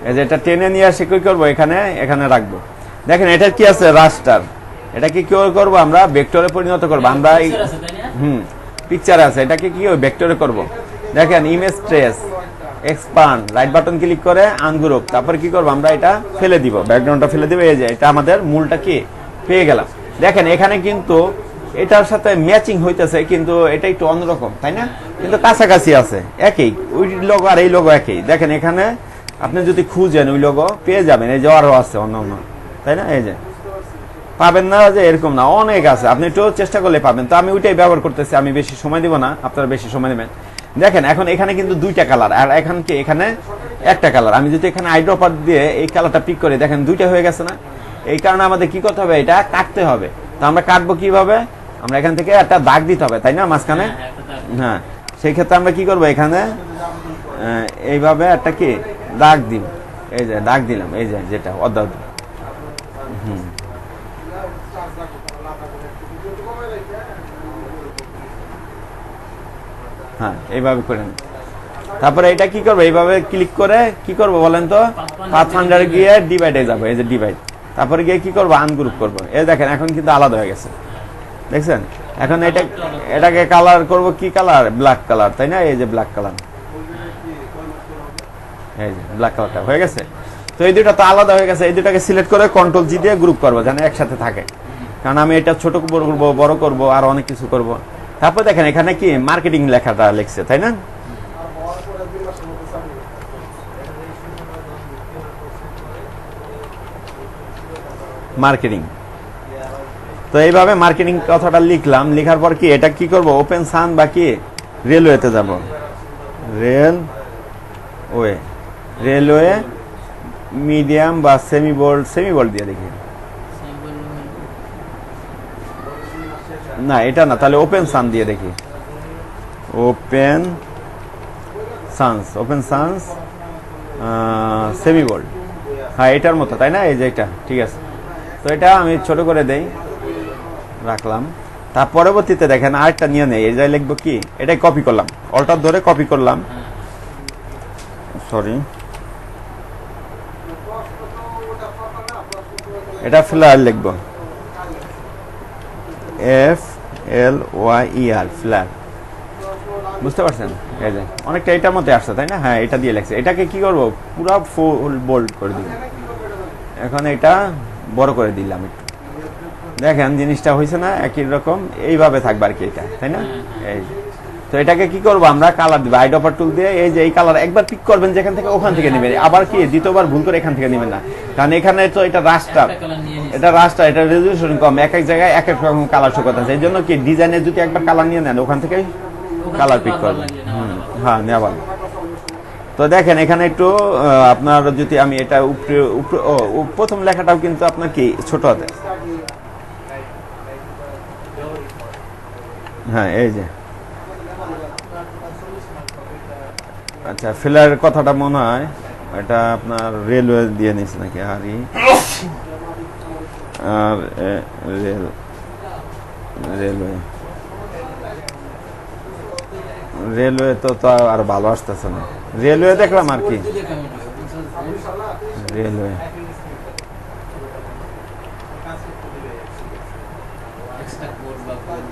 এই যে এটা টেনে নিয়ে আসে কি করবো, এখানে রাখবো। দেখেন এটা কি আছে, রাস্টার, এটা কি করবো আমরা ভেক্টরে পরিণত করবো আমরা। পিকচার আছে, এটাকে কি ভেক্টরে করব। দেখেন image trace, expand, right button click করে আনগ্রুপ, তারপর কি করবো আমরা এটা ফেলে দিব, ব্যাকগ্রাউন্ডটা ফেলে দিব। এই যে এটা আমাদের মূলটা কি পেয়ে গেলাম। দেখেন এখানে কিন্তু এটার সাথে ম্যাচিং হইতেছে, কিন্তু এটা একটু অন্যরকম, তাই না? কিন্তু কাছাকাছি আছে, একই, ওই লোগো আর এই লোগো একই। দেখেন এখানে আপনি যদি খুঁজেন ওই লোগো পেয়ে যাবেন, এই যে আরো আছে অন্য, তাই না? এই যে পাবেন না যে এরকম না, অনেক আছে, আপনি একটু চেষ্টা করলে পাবেন। তো আমি ওইটাই ব্যবহার করতেছি, আমি বেশি সময় দিব না, আপনারা বেশি সময় নেবেন। দেখেন এখন এখানে কিন্তু দুইটা কালার, আর এখানে একটা কালার। আমি যদি এখানে আইড্রপার দিয়ে এই কালারটা পিক করি, দেখেন দুইটা হয়ে গেছে না? এই কারণে আমাদের কি করতে হবে, এটা কাটতে হবে। তো আমরা কাটবো কিভাবে, আমরা এখান থেকে একটা দাগ দিতে হবে, তাই না, মাঝখানে? হ্যাঁ, সেই ক্ষেত্রে আমরা কি করবো, এখানে এইভাবে একটা কি দাগ দিব। এই যে দাগ দিলাম, এই যে যেটা অর্ধ। হ্যাঁ, এইভাবে করেন। তারপরে এটা কি করবো, এইভাবে ক্লিক করে কি করবো বলেন তো, পাথফাইন্ডারে গিয়ে ডিভাইডে যাবো, এই যে ডিভাইড, তারপরে গিয়ে কি করবো, আনগ্রুপ করবো। এই দেখেন এখন কিন্তু আলাদা হয়ে গেছে, দেখছেন? এখন এটাকে কালার করব কি কালার, ব্ল্যাক কালার, তাই না? এই যে ব্ল্যাক কালার, এই যে ব্ল্যাক কালারটা হয়ে গেছে। তো এই দুটা তো আলাদা হয়ে গেছে, এই দুটাকে সিলেক্ট করে কন্ট্রোল জি দিয়ে গ্রুপ করবো, যেন একসাথে থাকে। কারণ আমি এটা ছোট করবো, বড় করবো, আর অনেক কিছু করব। তারপর দেখেন এখানে কি মার্কেটিং লেখাটা লিখছে, তাই না? মার্কেটিং। তো এইভাবে মার্কেটিং কথাটা লিখলাম, লেখার পর কি এটা কি করব, ওপেন সান বা কি রেলওয়েতে যাব, রেলওয়ে মিডিয়াম বা সেমি বোল্ড দিয়ে দেখি। না এটা না, তাহলে ওপেন সান দিয়ে দেখি, ওপেন সানস সেমি বোল্ড। হ্যাঁ, এটার মতো, তাই না? এই যে এটা ঠিক আছে। তো এটা আমি ছোট করে দেই, রাখলাম। তার পরবর্তীতে দেখেন আরেকটা নিয়ে নেই, এই যে লিখবো কি, এটাই কপি করলাম, অল্টার ধরে কপি করলাম, সরি, এটা ফ্ল্যার লিখবো, FLYER, ফ্ল্যার। বুঝতে পারছেন? এই যে অনেকটা এটার মধ্যে আসছে, তাই না? হ্যাঁ, এটা দিয়ে লেখছে। এটাকে কি করবো, পুরো ফুল বোল্ড করে দিব। এখন এটা বড় করে দিলাম একটু, দেখেন জিনিসটা হয়েছে না একই রকম, এইভাবে থাকবে আর কি এটা, তাই না? এই যে। তো এটাকে কি করবো আমরা, কালার দিব আইডপার টুল দিয়ে। এই যে এই কালার একবার পিক করবেন যেখান থেকে, ওখান থেকে নেবেন। আবার কি দ্বিতীয়বার ভুল করে এখান থেকে নেবেন না, কারণ এখানে তো এটা রাস্টার, একটা কালার নিয়ে নিয়েছি। এটা রাস্টার, এটা রেজলিউশন কম, এক এক জায়গায় এক এক রকম কালার শো করতেছে। এই জন্য কি ডিজাইনে যদি একবার কালার নিয়ে নেন, ওখান থেকে ওখান কালার থেকে পিক বারবার করবেন। লাগলে নেওয়া যাবে। হ্যাঁ, নেওয়া ভালো। তো দেখেন এখানে একটু আপনার যদি আমি এটা উপরে উপরে প্রথম লেখাটাও কিন্তু আপনার কি ছোট হাতে। হ্যাঁ, এই যে আচ্ছা, ফিলারের কথাটা মনে হয় এটা আপনার রেলওয়ে দিয়ে নিচ্ছে নাকি, আর রেলওয়ে রেলওয়ে তো আর ভালো আসতেছে না। রেলওয়ে দেখলাম আর কি, দিলে কেমন হয়? রেলওয়ে Extra board বা board।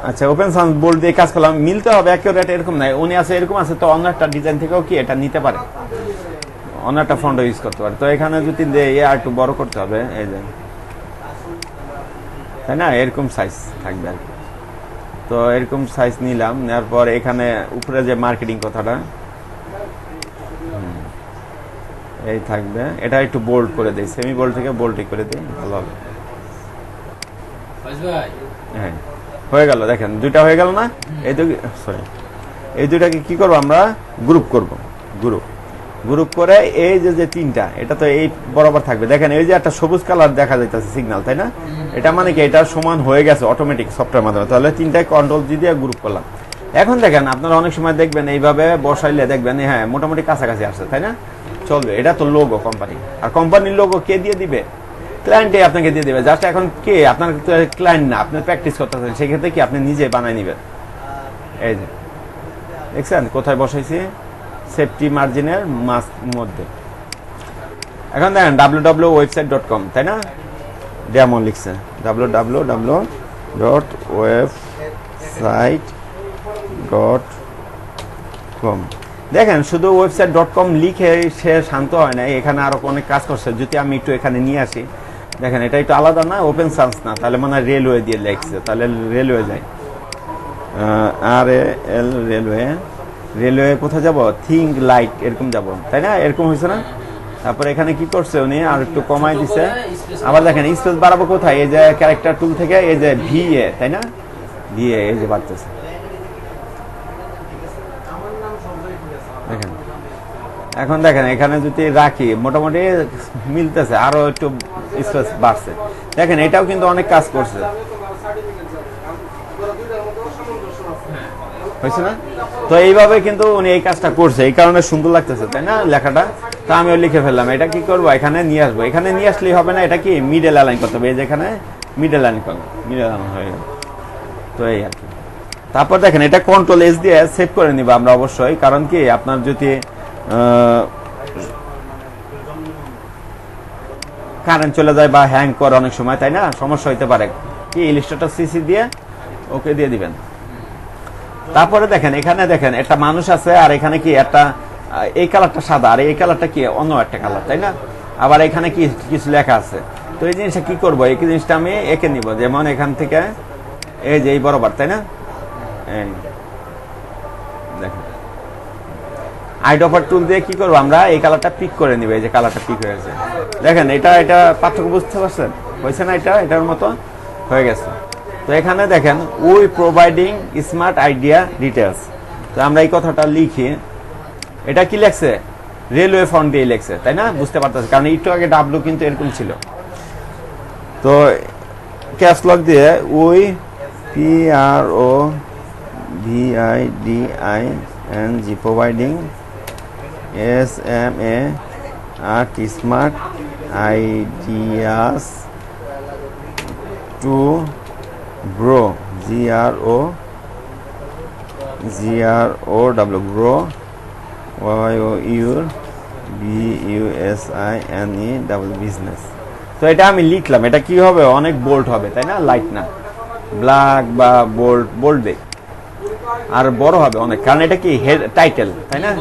আচ্ছা, ওপেন সাউন্ড বোর্ড দিয়ে কাজ করলাম, মিলতে হবে একেবারে এরকম নাই। উনি আছে এরকম আছে, তো অন্য একটা ডিজাইন থেকেও কি এটা নিতে পারে, অন্য একটা ফন্ট ইউজ করতে পারে। তো এখানে যদি আর একটু বড় করতে হবে, এই যে, তাই না, এরকম সাইজ থাকবে আর কি। তো এরকম সাইজ নিলাম, নেওয়ার পর এখানে উপরে যে মার্কেটিং কথাটা এই থাকবে, এটা একটু বোল্ড করে দিই, সেমি বোল্ড থেকে বোল্ড করে দিই, ভালো হবে। ফয়েজ ভাই, হ্যাঁ, হয়ে গেল, দেখেন দুইটা হয়ে গেল না? এই সরি, এই দুইটাকে কি করবো আমরা, গ্রুপ করব। গ্রুপ করে এই যে তিনটা, এটা তো এই বরাবর থাকবে। দেখেন এই যে একটা সবুজ কালার দেখা যাইতেছে সিগন্যাল, তাই না? এটা মানে কি এটা সমান হয়ে গেছে অটোমেটিক সফটওয়্যার মাধ্যমে। তাহলে তিনটায় কন্ট্রোল জি দিয়ে গ্রুপ করলাম। এখন দেখেন আপনারা অনেক সময় দেখবেন এইভাবে বসাইলে দেখবেন হ্যাঁ মোটামুটি কাছাকাছি আসছে, তাই না? চলবে। এটা তো লোগো কোম্পানি, আর কোম্পানির লোগো কে দিয়ে দিবে? ক্লায়েন্টে আপনাকে দিয়ে দেবে। জাস্ট এখন কে আপনার ক্লায়েন্ট না, আপনি প্র্যাকটিস করতেছেন, সেক্ষেত্রে কি আপনি নিজে বানাই নেবেন। এই যে দেখছেন কোথায় বসাইছি, সেফটি মার্জিনের মধ্যে। এখন দেখেন www.website.com, তাই না? ডেমো লিখছে www.website.com। দেখেন শুধু website.com লিখে সে শান্ত হয় না, এখানে আরো অনেক কাজ করছে। যদি আমি একটু এখানে নিয়ে আসি, দেখেন এটা একটু আলাদা না, ওপেন সায়েন্স না, তাহলে মানে রেলওয়ে দিয়ে লিখছে, তাহলে রেলওয়ে যাই, রেলওয়ে কোথায় যাব, থিঙ্ক লাইট এরকম যাব, তাই না? এরকম হয়েছে না? তারপর এখানে কি করছে উনি, আর একটু কমাই দিছে। আবার দেখেন স্পেস বাড়াবো কোথায়, এই যে ক্যারেক্টার টুল থেকে, এই যে ভিএ, তাই না? ভিএ এই যে বাড়তেছে, দেখেন। এখন দেখেন এখানে যদি রাখি মোটামুটি মিলতেছে, আরো একটু স্পেস বাড়ছে। দেখেন এটাও কিন্তু অনেক কাজ করছে, হয়েছে না? তো এইভাবে কিন্তু উনি এই কাজটা করছে, এই কারণে সুন্দর লাগতেছে, তাই না লেখাটা? তো আমিও লিখে ফেললাম। এটা কি করবো, এখানে নিয়ে আসবো। এখানে নিয়ে আসলেই হবে না, এটা কি মিডল অ্যালাইন করতে হবে। এই যেখানে মিডল অ্যালাইন করবো, মিডল অ্যালাইন হয়ে গেল। তো এই আর কি। তারপর দেখেন এটা কন্ট্রোল এস দিয়ে সেভ করে নিব আমরা অবশ্যই, কারণ কি আপনার যদি কারেন্ট চলে যায় বা হ্যাং করে অনেক সময়, তাই না, সমস্যা হইতে পারে। কি ইলিস্ট্রেটর সিসি দিয়ে ওকে দিয়ে দিবেন। তারপরে দেখেন এখানে দেখেন একটা মানুষ আছে, আর এখানে কি একটা এই কালারটা সাদা, আর এই কালারটা কি অন্য একটা কালার, তাই না? আবার এখানে কি কিছু লেখা আছে। তো এই জিনিসটা কি করবো, এই জিনিসটা আমি এঁকে নিব, যেমন এখান থেকে এই যে এই বরাবর, তাই না? এই দেখেন আইডপার টুল দিয়ে কি করবো আমরা, এই কালারটা পিক করে নিব। এই যে কালারটা পিক হয়ে গেছে, দেখেন এটা পার্থক্য বুঝতে পারছেন, হয়েছে না? এটার মতো হয়ে গেছে। তো এখানে দেখেন we providing smart idea details. তো আমরা এই কথাটা লিখি, এটা কি লেখছে, রেলওয়ে ফন্ট দিয়ে লেখছে, তাই না? বুঝতে পারতেছে, কারণ একটু আগে ডাব্লু কিন্তু এরকম ছিল। তো ক্যাপসলক দিয়ে we PROVIDING providing smart ideas to grow GROW grow BUSINE business. তো এটা আমি লিখলাম, এটা কি হবে, অনেক বোল্ড হবে, তাই না? লাইট না, ব্ল্যাক বা বোল্ড দেই, আর বড় হবে অনেক, কারণ এটা কি হেড টাইটেল, তাই না?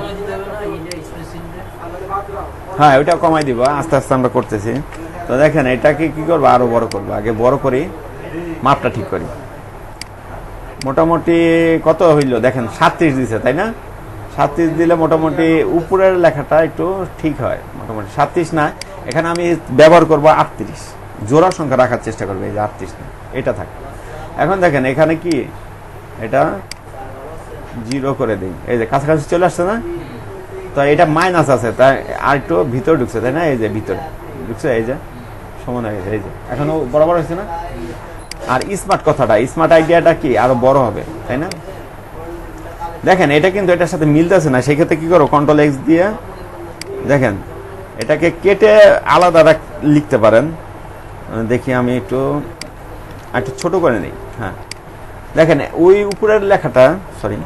হ্যাঁ ওইটা কমাই দিব, আস্তে আস্তে আমরা করতেছি। তো দেখেন এটাকে কি করবো, আরো বড় করবো, আগে বড় করি, মাপটা ঠিক করি। মোটামুটি কত হইলো দেখেন, 37 দিছে তাই না? 37 দিলে মোটামুটি উপরের লেখাটা একটু ঠিক হয়, মোটামুটি 37 না, এখানে আমি ব্যবহার করব 38, জোড়া সংখ্যা রাখার চেষ্টা করবো, এই যে 38 না, এটা থাকে। এখন দেখেন এখানে কি এটা 0 করে দিই, এই যে কাছাকাছি চলে আসছে না? তো এটা মাইনাস আছে, তাই আর একটু ভিতরে ঢুকছে তাই না? এই যে ভিতরে ঢুকছে, এই যে সমান হয়ে গেছে, এই যে এখনো বরাবর হয়েছে না? আর স্মার্ট কথাটা, স্মার্ট আইডিয়াটা কি আরো বড় হবে তাই না? দেখেন এটা কিন্তু এটার সাথে মিলতেছে না, সেই ক্ষেত্রে কি করো, কন্ট্রোল এক্স দিয়ে দেখেন এটাকে কেটে আলাদা লিখতে পারেন। দেখি আমি একটু ছোট করে নিই। হ্যাঁ দেখেন ওই উপরের লেখাটা, সরি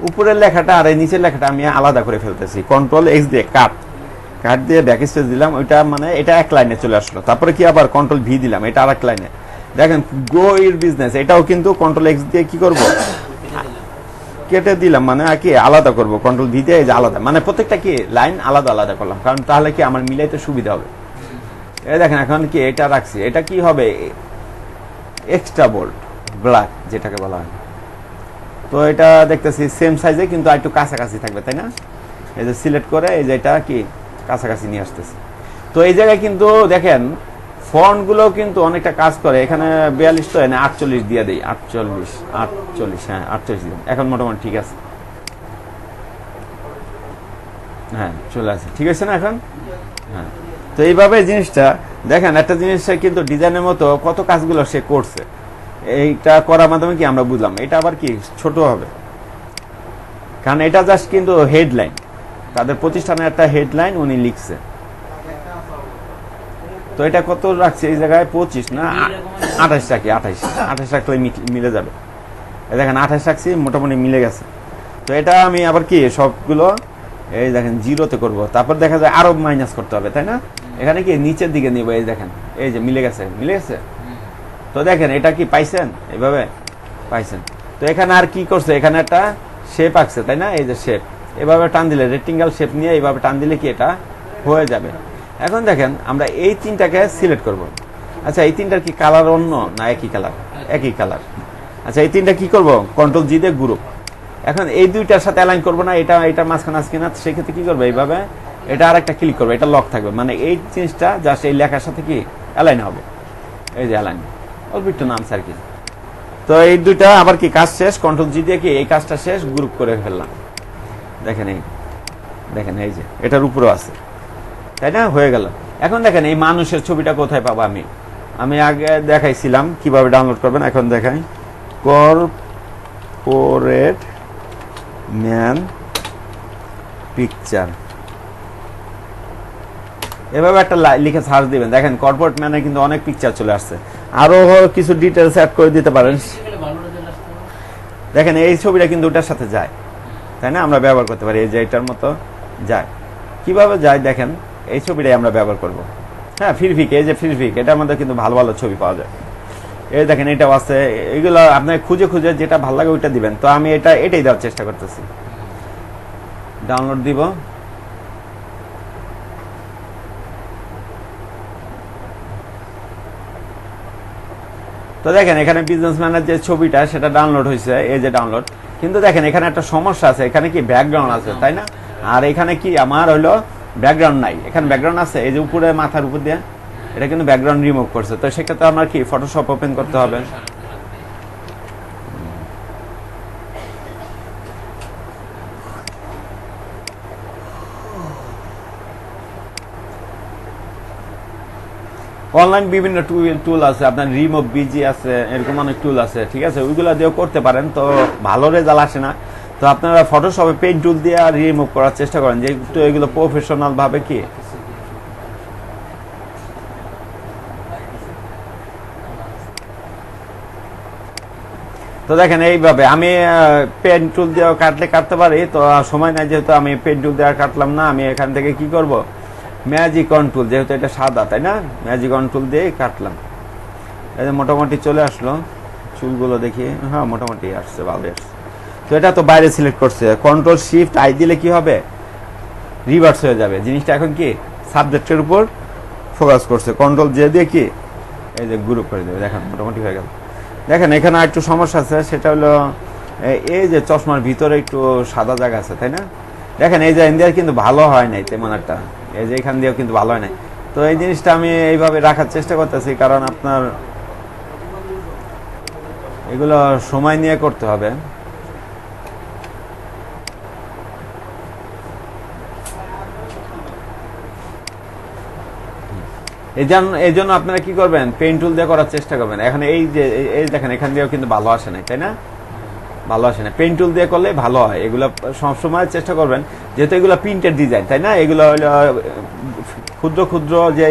উপরের লেখাটা আর এই নিচের লেখাটা আমি আলাদা করে ফেলতেছি, কন্ট্রোল এক্স দিয়ে কাট দিয়ে ব্যাক স্পেস দিলাম, ওইটা মানে এটা এক লাইনে চলে আসলো। তারপরে কি আবার কন্ট্রোল ভি দিলাম, এটা আরেক লাইনে। দেখেন গ্রো ইউর বিজনেস, এটাও কিন্তু কন্ট্রোল এক্স দিয়ে কি করব, কেটে দিলাম, মানে আর কি আলাদা করব, কন্ট্রোল ভি দিয়ে এই যে আলাদা, মানে প্রত্যেকটা কি লাইন আলাদা আলাদা করলাম, কারণ তাহলে কি আমার মিলাইতে সুবিধা হবে। এই দেখেন এখন কি এটা রাখছি, এটা কি হবে, এক্সট্রা বোল্ড ব্ল্যাক যেটাকে বলা হয়। তো এটা দেখতেছি সেম সাইজে কিন্তু একটু কাছাকাছি থাকবে তাই না? এই যে সিলেক্ট করে এই যে এটা কি কাছাকাছি নিয়ে আসতেছি। তো এই জায়গায় কিন্তু দেখেন ফন্ট গুলো কিন্তু অনেকটা কাজ করে। এখানে 42 তো এনে 48 দিয়ে দেই, 48 হ্যাঁ 48 দিন, এখন মোটামুটি ঠিক আছে। হ্যাঁ চলে আসে, ঠিক আছে না এখন? হ্যাঁ তো এইভাবে জিনিসটা দেখেন, একটা জিনিসটা কিন্তু ডিজাইনের মতো কত কাজগুলো সে করছে, এইটা করার মাধ্যমে কি আমরা বুঝলাম এটা আবার কি ছোট হবে, কারণ এটা জাস্ট কিন্তু হেডলাইন, তাদের প্রতিষ্ঠানের একটা হেডলাইন উনি লিখছে। তো এটা কত রাখছে এই জায়গায়, 25 না 28 রাখি, 28 রাখলে মিলে যাবে। এই দেখেন 28 রাখছি, মোটামুটি মিলে গেছে। তো এটা আমি আবার কি সবগুলো এই দেখেন 0-তে করবো, তারপর দেখা যায় আরো মাইনাস করতে হবে তাই না? এখানে কি নিচের দিকে নিব, এই দেখেন এই যে মিলে গেছে। তো দেখেন এটা কি পাইছেন, এইভাবে পাইছেন। তো এখানে আর কি করছে, এখানে একটা শেপ আঁকছে তাই না? এই যে শেপ, এভাবে টান দিলে রেক্টেঙ্গেল শেপ নিয়ে এইভাবে টান দিলে কি এটা হয়ে যাবে। এখন দেখেন আমরা এই তিনটাকে সিলেক্ট করব। আচ্ছা এই তিনটার কি কালার অন্য না একই কালার? একই কালার। আচ্ছা এই তিনটা কি করব, কন্ট্রোল জি দিয়ে গ্রুপ। এখন এই দুইটার সাথে অ্যালাইন করবো না, এটা মাঝখানে আসছে না, সেক্ষেত্রে কি করবো, এইভাবে এটা আর একটা ক্লিক করবো, এটা লক থাকবে, মানে এই জিনিসটা জাস্ট এই লেখার সাথে কি অ্যালাইন হবে। এই যে অ্যালাইন অল্প একটু নাম স্যার কি। তো এই দুইটা আবার কি কাজ শেষ, কন্ট্রোল জি দিয়ে কি এই কাজটা শেষ, গ্রুপ করে ফেললাম। দেখেন এই যে এটার উপরও আছে তাই না, হয়ে গেল। এখন দেখেন এই মানুষের ছবিটা কোথায় পাবো, আমি আগে দেখাইছিলাম কিভাবে ডাউনলোড করবেন, এখন দেখাই, কর্পোরেট ম্যান পিকচার, এভাবে একটা লিখে সার্চ দিবেন। দেখেন কর্পোরেট ম্যানে কিন্তু অনেক পিকচার চলে আসছে, আরো কিছু ডিটেলস অ্যাড করে দিতে পারেন। দেখেন এই ছবিটা কিন্তু ওটার সাথে যায় তাই না, আমরা ব্যবহার করতে পারি, এই যে এটার মতো যায়। কিভাবে যায় দেখেন, এই ছবিটাই আমরা ব্যবহার করব। হ্যাঁ ফিরফিক, এই যে ফিরফিক, এটার মধ্যে কিন্তু ভালো ভালো ছবি পাওয়া যায়। এই দেখেন এটাও আছে, এগুলো আপনার খুঁজে যেটা ভালো লাগে ওইটা দিবেন। তো আমি এটাই দেওয়ার চেষ্টা করতেছি, ডাউনলোড দিব। তো দেখেন এখানে বিজনেসম্যানের যে ছবিটা সেটা ডাউনলোড হয়েছে, এই যে ডাউনলোড। কিন্তু দেখেন এখানে একটা সমস্যা আছে, এখানে কি ব্যাকগ্রাউন্ড আছে তাই না, আর এখানে কি আমার হলো ব্যাকগ্রাউন্ড নাই। এখানে ব্যাকগ্রাউন্ড আছে, এই যে উপরে মাথার উপর দিয়ে, এটা কিন্তু ব্যাকগ্রাউন্ড রিমুভ করছে। তো সেক্ষেত্রে আমার কি ফটোশপ ওপেন করতে হবে। অনলাইন বিভিন্ন টুল আছে, আপনার রিমুভ বিজি আছে, এরকম অনেক টুল আছে, ঠিক আছে, ওইগুলো দিয়েও করতে পারেন। তো ভালো রেজাল্ট আসে না, তো আপনারা ফটোশপে পেইন্ট টুল দিয়ে রিমুভ করার চেষ্টা করেন, যেহেতু এগুলো প্রফেশনাল ভাবে কি। তো দেখেন এইভাবে আমি পেন টুল দিয়ে কাটতে পারি, তো সময় নাই যেহেতু আমি পেন টুল দিয়ে কাটলাম না। আমি এখান থেকে কি করব, ম্যাজিক কন্ট্রোল, যেহেতু এটা সাদা তাই না, ম্যাজিক কন্ট্রোল দিয়ে কাটলাম। এই যে মোটামুটি চলে আসলো, চুলগুলো দেখি, হ্যাঁ মোটামুটি আসছে, ভালো আসছে। তো এটা তো বাইরে সিলেক্ট করছে, কন্ট্রোল শিফট আই দিলে কি হবে, রিভার্স হয়ে যাবে। জিনিসটা এখন কি সাবজেক্টের উপর ফোকাস করছে, কন্ট্রোল জে দিয়ে কি এই যে গ্রুপ করে দেবে। দেখেন মোটামুটি হয়ে গেল। দেখেন এখানে আর একটু সমস্যা আছে, সেটা হলো এই যে চশমার ভিতরে একটু সাদা জায়গা আছে, তাই না? দেখেন এই যে ইন্ডিয়া কিন্তু ভালো হয় নাই তেমন একটা, এই যে এখান দিয়েও কিন্তু ভালো হয় নাই। তো এই জিনিসটা আমি এইভাবে রাখার চেষ্টা করতেছি, কারণ আপনার এগুলো সময় নিয়ে করতে হবে। এই জন্য আপনারা কি করবেন, পেন টুল দিয়ে করার চেষ্টা করবেন। এখন এই যে এই দেখেন এখান দিয়েও কিন্তু ভালো আসে নাই, তাই না? ভালো আসে না, পেন টুল দিয়ে করলে ভালো হয়। এগুলো সবসময় চেষ্টা করবেন, যেহেতু এগুলো প্রিন্টেড ডিজাইন, তাই না? এগুলো হলো ক্ষুদ্র ক্ষুদ্র যে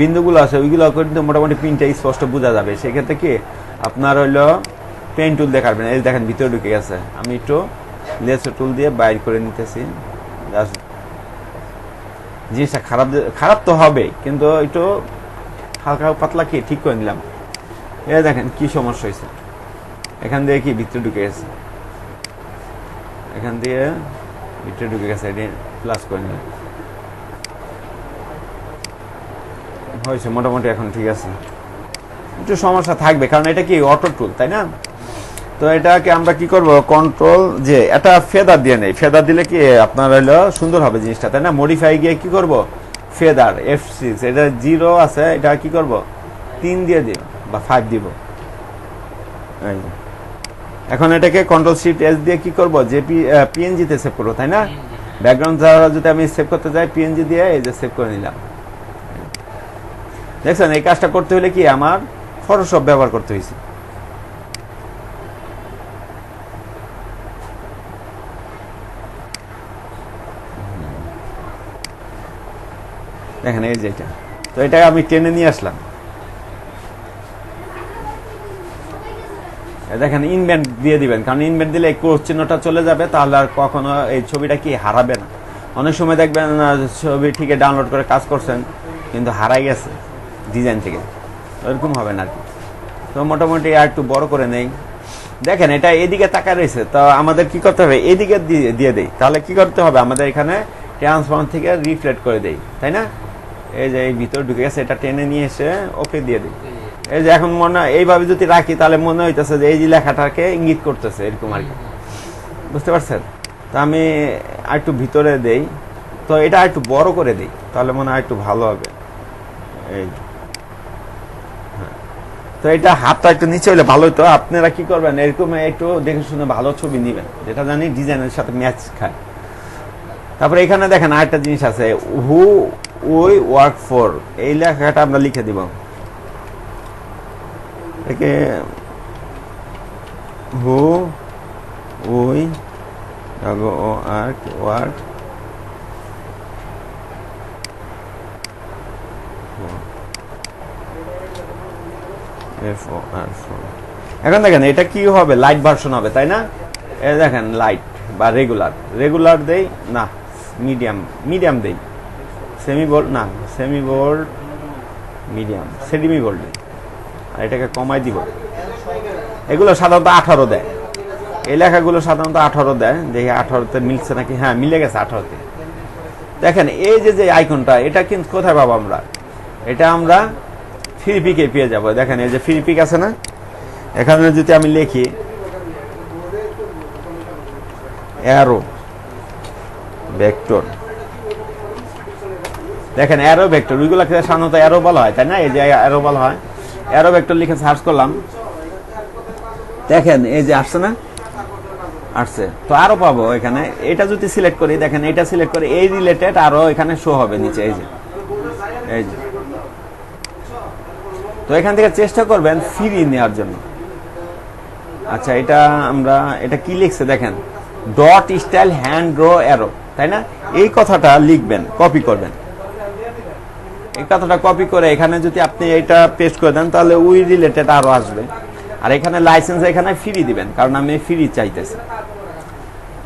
বিন্দুগুলো আছে ওইগুলো কিন্তু মোটামুটি প্রিন্টে স্পষ্ট বোঝা যাবে। সেক্ষেত্রে কি আপনার হইলো পেন টুল দিয়ে কাটবেন। এই দেখেন ভিতরে ঢুকে গেছে, আমি একটু লেসার টুল দিয়ে বাইর করে নিতেছি। জিনিসটা খারাপ তো হবে, কিন্তু একটু হালকা পাতলা কি ঠিক করে নিলাম। এই দেখেন কি সমস্যা হয়েছে, এখান দিয়ে কি ভিতরে ঢুকে গেছে, এখান দিয়ে ভিতরে ঢুকে গেছে, এটি প্লাস করে নিলাম। হয়েছে মোটামুটি, এখন ঠিক আছে। একটু সমস্যা থাকবে, কারণ এটা কি অটো টুল, তাই না? তো এটাকে আমরা কি করব, কন্ট্রোল যে এটা ফেদার দিয়ে নেই। ফেদার দিলে কি আপনার হইলো সুন্দর হবে জিনিসটা, তাই না? মডিফাই গিয়ে কি করব, ফেদার F6, এটা 0 আছে, এটা কি করব 3 দিয়ে দিব বা 5 দিব। এখন এটাকে কন্ট্রোল শিফট S দিয়ে কি করব, যে PNG তে সেভ করব, তাই না? ব্যাকগ্রাউন্ড দ্বারা যদি আমি সেভ করতে যাই PNG দিয়ে এই যে সেভ করে নিলাম। দেখছেন এই কাজটা করতে হলে কি আমার ফটোশপ ব্যবহার করতে হয়েছে। দেখেন এই যে এটা, তো এটা আমি টেনে নিয়ে আসলাম। দেখেন ইনভেন্ট দিয়ে দিবেন, কারণ ইনভেন্ট দিলে ক্রস চিহ্নটা চলে যাবে, তাহলে আর কখনো এই ছবিটা কি হারাবে না। অনেক সময় দেখবেন ছবি ঠিক ডাউনলোড করে কাজ করছেন কিন্তু হারাই গেছে ডিজাইন থেকে, এরকম হবে না আর কি। তো মোটামুটি আর একটু বড় করে নেই। দেখেন এটা এদিকে তাকায় রয়েছে, তো আমাদের কি করতে হবে, এদিকে দিয়ে দেই। তাহলে কি করতে হবে, আমাদের এখানে ট্রান্সফর্ম থেকে রিফ্লেক্ট করে দেই, তাই না? এই যে এই ভিতরে ঢুকে গেছে, এটা টেনে নিয়ে এসে ওকে দিয়ে দিই। এই যে এখন মনে এইভাবে যদি রাখি তাহলে মনে হইতেছে যে এই যে লেখাটাকে ইঙ্গিত করতেছে, এরকম আর কি, বুঝতে পারছেন? তো আমি আরেকটু ভিতরে দেই, তো এটা একটু বড় করে দেই, তাহলে মনে হয় একটু ভালো হবে। এই হ্যাঁ, তো এটা হাতটা একটু নিচে হলে ভালো হতো। আপনারা কি করবেন, এরকম একটু দেখে শুনে ভালো ছবি নেবেন, যেটা জানি ডিজাইনের সাথে ম্যাচ খায়। তারপরে এখানে দেখেন আরেকটা জিনিস আছে, হু উই ওয়ার্ক ফর, এই লেখাটা আমরা লিখে দিব। একে হু উই ওয়ার্ক এখন দেখেন এটা কি হবে, লাইট ভার্সন হবে, তাই না? এই দেখেন লাইট বা রেগুলার দেই না, মিডিয়াম দেই, সেমি বোল্ড না, semi bold medium, semi bold দেই, আর এটাকে কমাই দিব। এগুলো সাধারণত 18 দেয়, এই লেখাগুলো সাধারণত 18 দেয়। দেখি 18তে মিলছে নাকি, হ্যাঁ মিলে গেছে 18তে। দেখেন এই যে আইকনটা, এটা কিন্তু কোথায় পাবো আমরা, এটা আমরা ফ্রি পিকে পেয়ে যাবো। দেখেন এই যে ফ্রি পিক আছে না, এখানে যদি আমি লিখি অ্যারো ভেক্টর, দেখেন অ্যারো ভেক্টর, ওইগুলোকে সাধারণত অ্যারো বলা হয়, তাই না? এই যে অ্যারো বলা হয়, অ্যারো ভেক্টর লিখে সার্চ করলাম, দেখেন এই যে আসছে না, আসছে। তো আরো পাবো এখানে, এটা যদি সিলেক্ট করি, দেখেন এটা সিলেক্ট করে এই রিলেটেড আরো এখানে শো হবে নিচে, এই যে তো এখান থেকে চেষ্টা করবেন ফ্রি নেওয়ার জন্য। আচ্ছা এটা আমরা এটা কি লিখছে দেখেন, dot style hand draw arrow, তাই না? এই কথাটা লিখবেন, কপি করবেন, এই কথাটা কপি করে এখানে যদি আপনি এটা পেস্ট করে দেন তাহলে ওই রিলেটেড আরো আসবে। আর এখানে লাইসেন্স এখানে ফ্রি দিবেন, কারণ আমি ফ্রি চাইতেছি।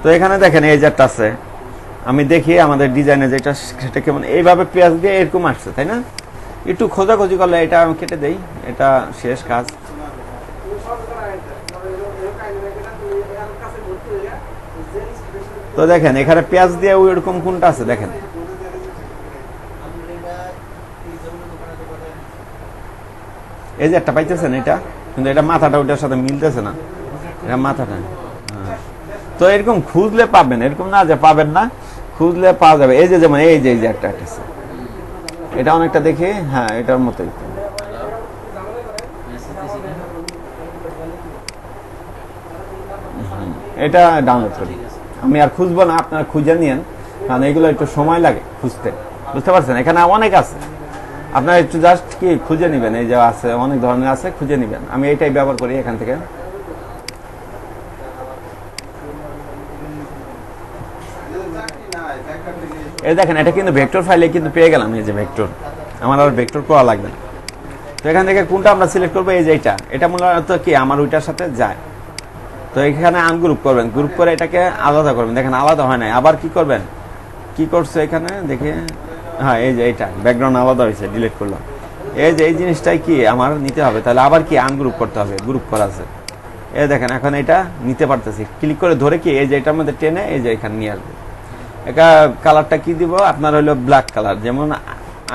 তো এখানে দেখেন এই যেটা আছে, আমি দেখি আমাদের ডিজাইনে যেটা সেটা কেমন, এইভাবে পেঁয়াজ দিয়ে এরকম আসছে, তাই না? একটু খোঁজাখুঁজি করলে এটা আমি কেটে দেই, এটা শেষ কাজ। তো দেখেন এখানে পেঁয়াজ দিয়ে ওইরকম কোনটা আছে দেখেন, এই যে একটা পাইতেছেন এটা, কিন্তু এটা মাথাটা ওইটার সাথে মিলতেছে না, এটা মাথাটা। হ্যাঁ। তো এরকম খুঁজলে পাবেন, এরকম না যে পাবেন না, খুঁজলে পাওয়া যাবে। এই যে যেমন এই যে একটা আছে, এটা অনেকটা দেখে, হ্যাঁ এটার মতোই। এটা ডাউনলোড করি, আমি আর খুঁজবো না, আপনারা খুঁজে নিয়েন, কারণ এগুলো একটু সময় লাগে খুঁজতে, বুঝতে পারছেন? এখানে অনেক আছে, আপনারা একটু জাস্ট কি খুঁজে নেবেন, এই যে আছে অনেক ধরনের আছে, খুঁজে নেবেন। আমি এটাই ব্যবহার করি এখান থেকে। এই দেখেন এটা কিন্তু ভেক্টর ফাইলে কিন্তু পেয়ে গেলাম, এই যে ভেক্টর, আমার আর ভেক্টর করা লাগবে না। তো এখান থেকে কোনটা আমরা সিলেক্ট করবো, এই যে এটা মূলত কি আমার ওইটার সাথে যায়। তো এখানে আনগ্রুপ করবেন, গ্রুপ করে এটাকে আলাদা করবেন। দেখেন আলাদা হয় নাই, আবার কি করবেন, কি করছে এখানে দেখে, হ্যাঁ এই যে এটা ব্যাকগ্রাউন্ড আলাদা হয়েছে, ডিলিট করলাম। এই যে এই জিনিসটাই কি আমার নিতে হবে, তাহলে আবার কি আনগ্রুপ করতে হবে, গ্রুপ করা আছে। এই দেখেন এখন এটা নিতে পারতেছি, ক্লিক করে ধরে কি এই যে এটার মধ্যে টেনে এই যে এখানে নিয়ে আসবো। এটা কালারটা কি দিব, আপনার হলো ব্ল্যাক কালার, যেমন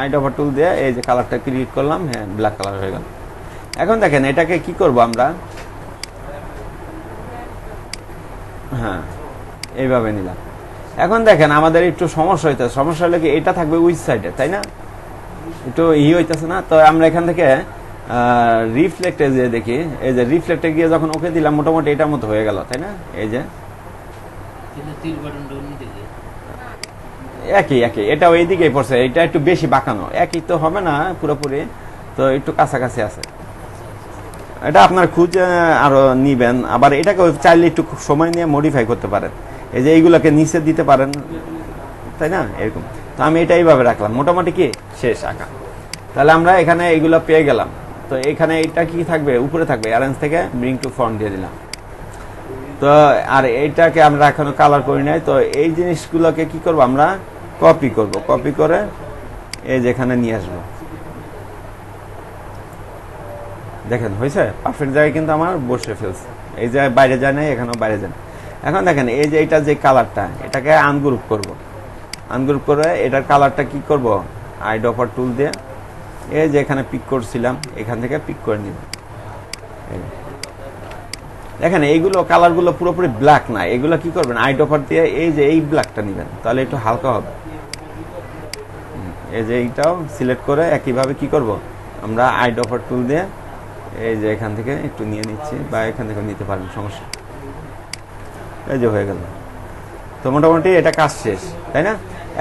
আইডোভার টুল দিয়ে এই যে কালারটা ক্রিয়েট করলাম, হ্যাঁ ব্ল্যাক কালার হয়ে গেল। এখন দেখেন এটাকে কি করব আমরা, হ্যাঁ এইভাবে নিলাম। এখন দেখেন আমাদের একটু সমস্যা হইতেছে, সমস্যা হলে কি এটা থাকবে উইচ সাইডে, তাই না, একটু হইতেছে না। তো আমরা এখান থেকে রিফ্লেক্টে যে দেখি, এই যে রিফ্লেক্টে গিয়ে যখন ওকে দিলাম, মোটামুটি এটার মতো হয়ে গেল, তাই না। এই যে একই একই, এটা ওই দিকেই পড়ছে, এটা একটু বেশি বাঁকানো, একই তো হবে না পুরোপুরি, তো একটু কাছাকাছি আছে। এটা আপনার খুঁজে আরো নিবেন, আবার এটাকে চাইলে একটু সময় নিয়ে মডিফাই করতে পারেন, এই যে এইগুলোকে নিচে দিতে পারেন, তাই না, এরকম। তো আমি এটা এইভাবে রাখলাম, মোটামুটি কি শেষ আঁকা। তাহলে আমরা এখানে এইগুলো পেয়ে গেলাম। তো এখানে এটা কি থাকবে, উপরে থাকবে, অ্যারেঞ্জ থেকে ব্রিং টু ফ্রন্ট দিয়ে দিলাম। তো আর এইটাকে আমরা এখনো কালার করি নাই। তো এই জিনিসগুলোকে কি করব, আমরা কপি করব, কপি করে এই যে এখানে নিয়ে আসবো। দেখেন হয়েছে, পারফেক্ট জায়গায় কিন্তু আমার বসে ফেলছে, এই যে বাইরে যায় নাই, এখানেও বাইরে যায়। এখন দেখেন এই যে এটা যে কালারটা, এটাকে আনগ্রুপ করব, আনগ্রুপ করে এটার কালারটা কি করব, আইডোভার টুল দিয়ে এই যে এখানে পিক করছিলাম, এখান থেকে পিক করে নিব। দেখেন এইগুলো কালারগুলো পুরোপুরি ব্ল্যাক না, এগুলো কি করবেন, আইডোভার দিয়ে এই যে এই ব্ল্যাকটা নেবেন, তাহলে একটু হালকা হবে। এই যে এইটাও সিলেক্ট করে একইভাবে কি করব, আমরা আইডোভার টুল দিয়ে এই যে এখান থেকে একটু নিয়ে নিচ্ছি, বা এখান থেকে নিতে পারেন, সমস্যা। এই যে হয়ে গেল। তো মোটামুটি এটা কাজ শেষ, তাই না।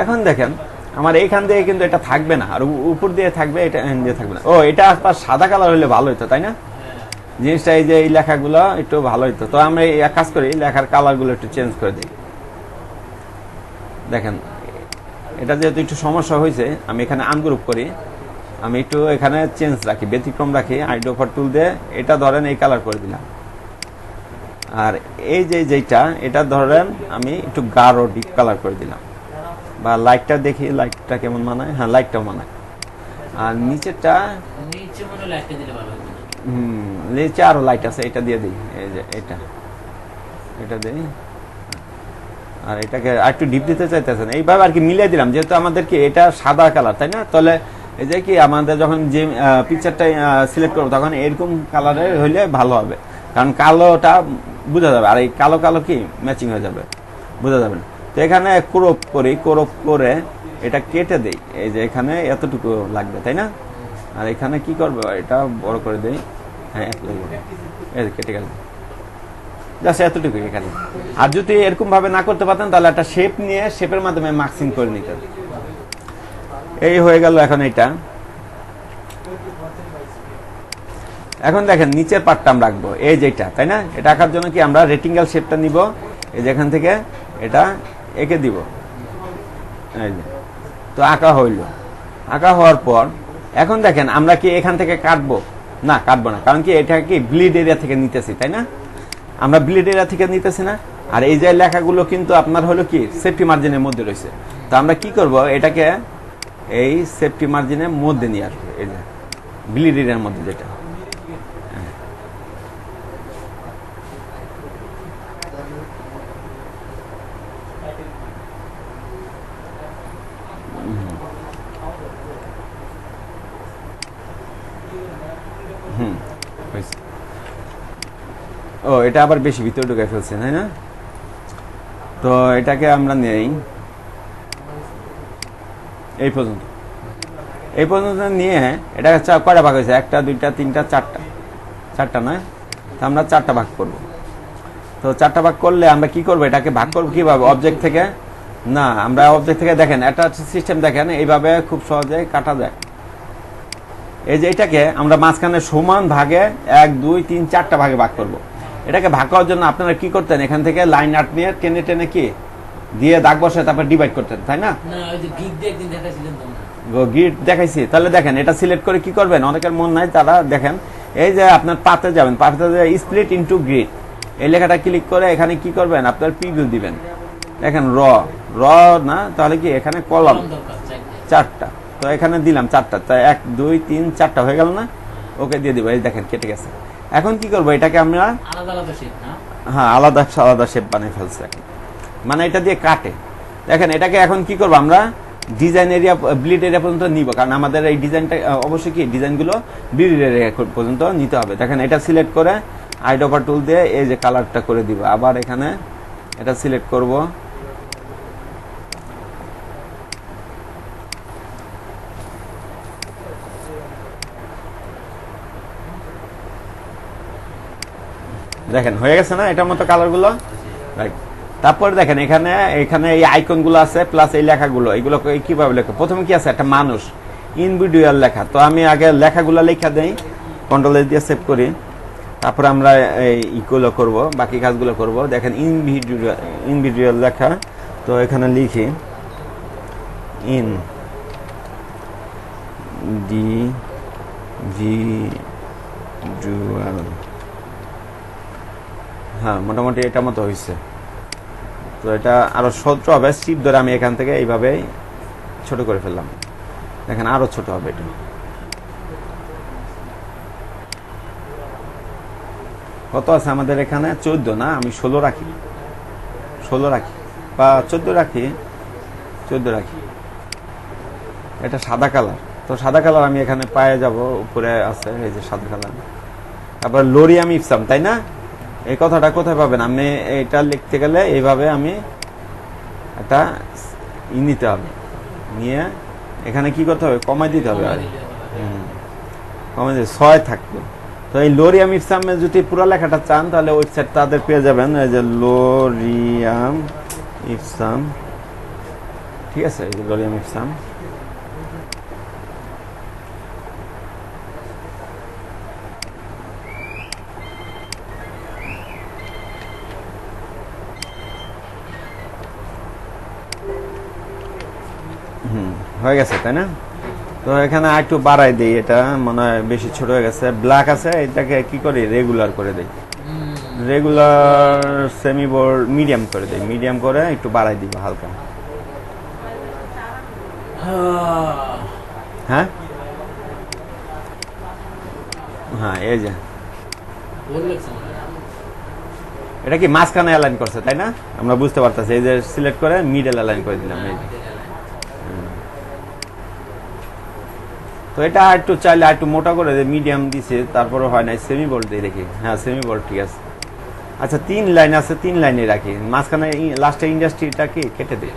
এখন দেখেন আমার এইখান দিয়ে কিন্তু এটা থাকবে না, আর উপর দিয়ে থাকবে, এটা দিয়ে থাকবে না। ও এটা আবার সাদা কালার হলে ভালো হতো, তাই না, জিনিসটা। এই যে এই লেখাগুলো একটু ভালো হতো। তো আমরা এক কাজ করি, লেখার কালারগুলো একটু চেঞ্জ করে দিই। দেখেন এটা যেহেতু একটু সমস্যা হয়েছে, আমি এখানে আনগ্রুপ করি, আমি একটু এখানে চেঞ্জ রাখি, ব্যতিক্রম রাখি, আইডোভার টুল দিয়ে এটা ধরেন এই কালার করে দিলাম। আর এই যে যেটা, এটা ধরেন আমি একটু গাঢ় ডিপ কালার করে দিলাম, বা লাইটটা দেখি, লাইটটা কেমন মানায়, হ্যাঁ লাইটটাও মানায়। আর নিচেরটা, নিচে মনে লাইটটা দিলে ভালো হবে। নিচে আরো লাইট আছে, এটা দিয়ে দিই, এই যে এটা দিই। আর এটাকে আর একটু ডিপ দিতে চাইতেছেন, এইভাবে আর কি মিলিয়ে দিলাম, যেহেতু আমাদের কি এটা সাদা কালার, তাই না। তাহলে এই যে কি আমাদের যখন যে পিকচারটা সিলেক্ট করবো, তখন এরকম কালারের হইলে ভালো হবে, কারণ কালোটা বোঝা যাবে, আর এই কালো কালো কি ম্যাচিং হয়ে যাবে, বোঝা যাবে না। তো এখানে ক্রপ করি, ক্রপ করে এটা কেটে দেই, এই যে এখানে এতটুকু লাগবে, তাই না। আর এখানে কি করবো, এটা বড় করে দেই, হ্যাঁ এই কেটে গেল, জাস্ট এতটুকু এখানে। আর যদি এরকম ভাবে না করতে পারতেন, তাহলে একটা শেপ নিয়ে শেপের মাধ্যমে মার্কিং করে নিতেন। এই হয়ে গেল এখন এটা। এখন দেখেন নিচের পার্টটা আমরা রাখবো, এই যেটা, তাই না। এটা আঁকার জন্য কি আমরা রেক্টেঙ্গেল শেপটা নিব, এই যে এখান থেকে এটা এঁকে দিব, এই যে। তো আঁকা হইল, আঁকা হওয়ার পর এখন দেখেন আমরা কি এখান থেকে কাটবো, না কাটবো না, কারণ কি এটা কি ব্লিড এরিয়া থেকে নিতেছি, তাই না। আমরা ব্লিড এরিয়া থেকে নিতেছি না। আর এই যে লেখাগুলো কিন্তু আপনার হলো কি সেফটি মার্জিনের মধ্যে রয়েছে। তো আমরা কি করব, এটাকে এই সেফটি মার্জিনের মধ্যে নিয়ে আসবো, এই যে ব্লিড এরিয়ার মধ্যে যেটা। হয়েছে। ও এটা আবার বেশি ভিতরে ঢুকে ফেলছে তাই না? তো এটাকে আমরা নেই এই পর্যন্ত, এই পর্যন্ত নিয়ে এটা কয়টা ভাগ হয়েছে? 1 2 3 4টা না? তো আমরা 4টা ভাগ করব। তো 4টা ভাগ করলে আমরা কি করব? এটাকে ভাগ করব কিভাবে? অবজেক্ট থেকে না, আমরা অবজেক্ট থেকে দেখেন একটা সিস্টেম দেখেন এইভাবে খুব সহজে কাটা যায়। এই যে এটাকে আমরা মাঝখানে সমান ভাগে 1 2 3 4টা ভাগে ভাগ করব। এটাকে ভাগ করার জন্য আপনারা কি করতেন? এখান থেকে লাইন আর্ট নিয়ে টেনে টেনে কি দিয়ে দাগ বসে তারপর ডিভাইড করতেন, তাই না? না ওই যে গিগ দিয়ে একদিন দেখাইছিলেন তো না? গিট দেখাইছি। তাহলে দেখেন এটা সিলেক্ট করে কি করবেন? অনেকের মন নাই, তারা দেখেন এই যে আপনার পাতে যাবেন, পাতে স্প্লিট ইনটু গ্রিড এই লেখাটা ক্লিক করে এখানে কি করবেন? আপনার প্রিভিউ দিবেন। দেখেন র না, তাহলে কি এখানে কলাম দরকার চাইতে 4টা, তো এখানে দিলাম 4টা, তাই 1 2 3 4টা হয়ে গেল না? ওকে দিয়ে দিব। এই দেখেন কেটে গেছে। এখন কি করবো? এটাকে আমরা আলাদা আলাদা শেপ না? হ্যাঁ আলাদা আলাদা শেপ বানিয়ে ফেলছে এখন, মানে এটা দিয়ে কাটে। দেখেন এটাকে এখন কি করবো? আমরা ডিজাইন এরিয়া ব্লিড এরিয়া পর্যন্ত নিব, কারণ আমাদের এই ডিজাইনটা অবশ্যই কি ডিজাইনগুলো ব্লিড এরিয়া পর্যন্ত নিতে হবে। দেখেন এটা সিলেক্ট করে আইডোপার টুল দিয়ে এই যে কালারটা করে দিব। আবার এখানে এটা সিলেক্ট করব, দেখেন হয়ে গেছে না এটার মতো কালারগুলো? রাইট। তারপর দেখেন এখানে এখানে এই আইকনগুলো আছে প্লাস এই লেখাগুলো, এগুলো কিভাবে লেখা? প্রথমে কি আছে? একটা মানুষ ইন্ডিভিজুয়াল লেখা। তো আমি আগে লেখাগুলো লেখা দেই, কন্ট্রোল দিয়ে সেভ করি, তারপর আমরা এইগুলো করব, বাকি কাজগুলো করব। দেখেন ইন্ডিভিজুয়াল লেখা, তো এখানে লিখি ইন ডি ভি ডুয়াল। হ্যাঁ মোটামুটি এটা মতো হয়েছে। তো এটা আরো ছোট হবে, শিপ ধরে আমি এখান থেকে এইভাবে ছোট করে ফেললাম। দেখেন আরো ছোট হবে এটা। কত আছে আমাদের এখানে? 14 না, আমি 16 রাখি, 16 রাখি বা 14 রাখি, 14 রাখি। এটা সাদা কালার, তো সাদা কালার আমি এখানে পায়ে যাব, উপরে আছে এই যে সাদা কালার। তারপর লোরিয়াম ইপসাম, তাই না? এই কথাটা কোথায় পাবেন? আমি এটা লিখতে গেলে এইভাবে আমি একটা নিতে হবে, নিয়ে এখানে কি করতে হবে? কমাই দিতে হবে। আর কমাই দিতে 6 থাকবে। তো এই লোরিয়াম ইপসামে যদি পুরো লেখাটা চান তাহলে ওয়েবসাইট তাদের পেয়ে যাবেন, এই যে লোরিয়াম ইপসাম, ঠিক আছে? এই যে লোরিয়াম ইপসাম। হয়ে গেছে তাই না? তো এখানে একটু বাড়াই দেই, এটা মনে হয় বেশি ছোট হয়ে গেছে। ব্ল্যাক আছে, এটাকে কি করি? রেগুলার করে দেই, রেগুলার সেমি বোল্ড মিডিয়াম করে দেই, মিডিয়াম করে একটু বাড়াই দিব হালকা। হ্যাঁ হ্যাঁ এই যে এটা কি মাঝখানে অ্যালাইন করছে তাই না? আমরা বুঝতে পারতেছি। এই যে সিলেক্ট করে মিডল অ্যালাইন করে দিলাম। এই যে তো এটা একটু চাইলে একটু মোটা করে মিডিয়াম দিছে, তারপরে হয় না, সেমি বোল্ড দিয়ে দেখি। হ্যাঁ সেমি বোল্ড ঠিক আছে। আচ্ছা 3 লাইন আছে, 3 লাইনে রাখি, মাঝখানে লাস্টে ইন্ডাস্ট্রিটা কি কেটে দিই।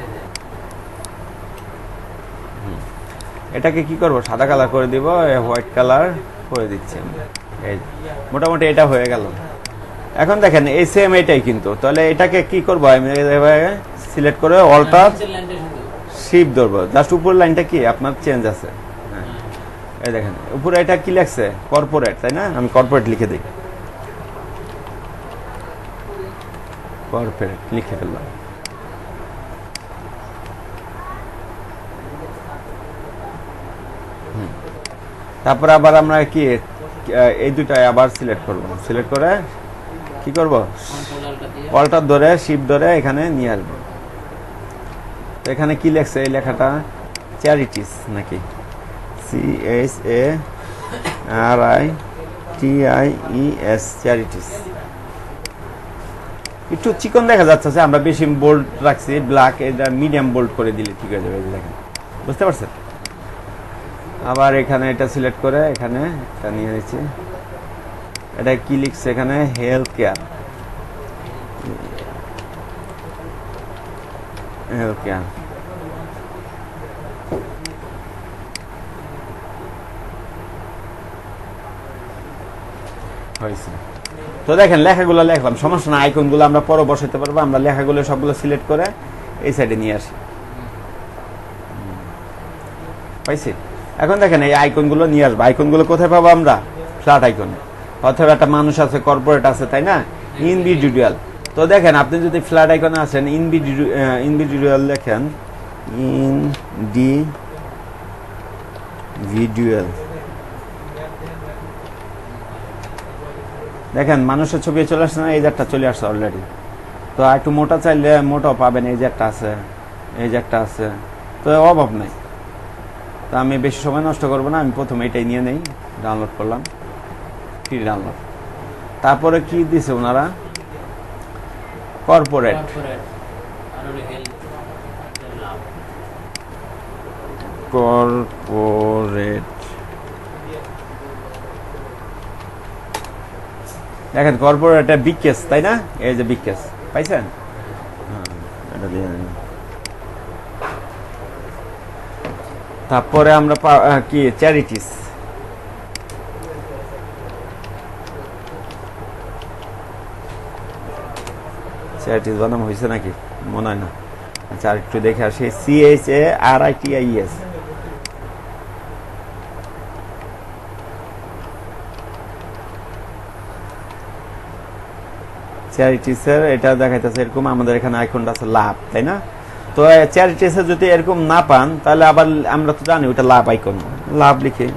এটাকে কি করব? সাদা কালার করে দিব, হোয়াইট কালার করে দিচ্ছি আমি। এই মোটামুটি এটা হয়ে গেল। এখন দেখেন এই সেম এটাই কিন্তু, তাহলে এটাকে কি করবো? আমি সিলেক্ট করে অল্টার শিফট ধরবো, জাস্ট উপর লাইনটা কি আপনার চেঞ্জ আছে। হ্যাঁ এই দেখেন উপরে এটা কি লেখছে? কর্পোরেট, তাই না? আমি কর্পোরেট লিখে দিই, কর্পোরেট লিখে ফেললাম। তারপরে আবার আমরা কি এই দুটাই আবার সিলেক্ট করব, সিলেক্ট করে কি করব? অল্টার ধরে শিফট ধরে এখানে নিয়ে আসবো। তো এখানে কি লেখছে? এই লেখাটা চ্যারিটিস নাকি? CHARITIES charities. একটু চিকন দেখা যাচ্ছে, আমরা বেশি বোল্ড রাখছি, ব্ল্যাক, এটা মিডিয়াম বোল্ড করে দিলে ঠিক হয়ে যাবে। দেখেন বুঝতে পারছেন? আবার এখানে এটা সিলেক্ট করে এখানে এটা নিয়ে নিচ্ছি, এটা কি লিখছে এখানে, হেলথ কেয়ার, হেলথ কেয়ার। হয়েছে। তো দেখেন লেখাগুলো লেখলাম, সমস্যা না, আইকনগুলো আমরা পরে বসাতে পারবো। আমরা লেখাগুলো সবগুলো সিলেক্ট করে এই সাইডে নিয়ে আসি, পাইছি। এখন দেখেন এই আইকনগুলো নিয়ে আসবো। আইকনগুলো কোথায় পাবো আমরা? ফ্ল্যাট আইকনে, অথবা একটা মানুষ আছে, কর্পোরেট আছে, তাই না, ইনডিভিজুয়াল। তো দেখেন আপনি যদি ফ্ল্যাট আইকনে আসেন, ইনডিভিজুয়াল লেখেন, ইনডিভিজুয়াল, দেখেন মানুষের ছবি চলে আসছে না, এই যে একটা চলে আসছে অলরেডি। তো একটু মোটা চাইলে মোটাও পাবেন, এই যে একটা আছে, এই যে একটা আছে, তো অভাব নাই। তো আমি বেশি সময় নষ্ট করবো না, আমি প্রথমে এটাই নিয়ে নেই, ডাউনলোড করলাম, ফ্রি ডাউনলোড। তারপরে কি দিছে ওনারা, কর্পোরেট, কর্পোরেট। দেখেন কর্পোরেট বিগ কেস, তাই না, এই যে বিগ কেস পাইছেন। এটা দিয়ে দিন। তারপরে আমরা কি চ্যারিটিস, চ্যারিটিস বানানো হয়েছে নাকি মনে হয় না। আচ্ছা আর একটু দেখে আসি, CHARITIES, চ্যারিটিসের এটা দেখাইতেছে এরকম। আমাদের এখানে আইকনটা আছে লাভ, তাই না। তো চ্যারিটিসে যদি এরকম না পান, তাহলে আবার আমরা তো জানি ওটা লাভ আইকন, লাভ লিখে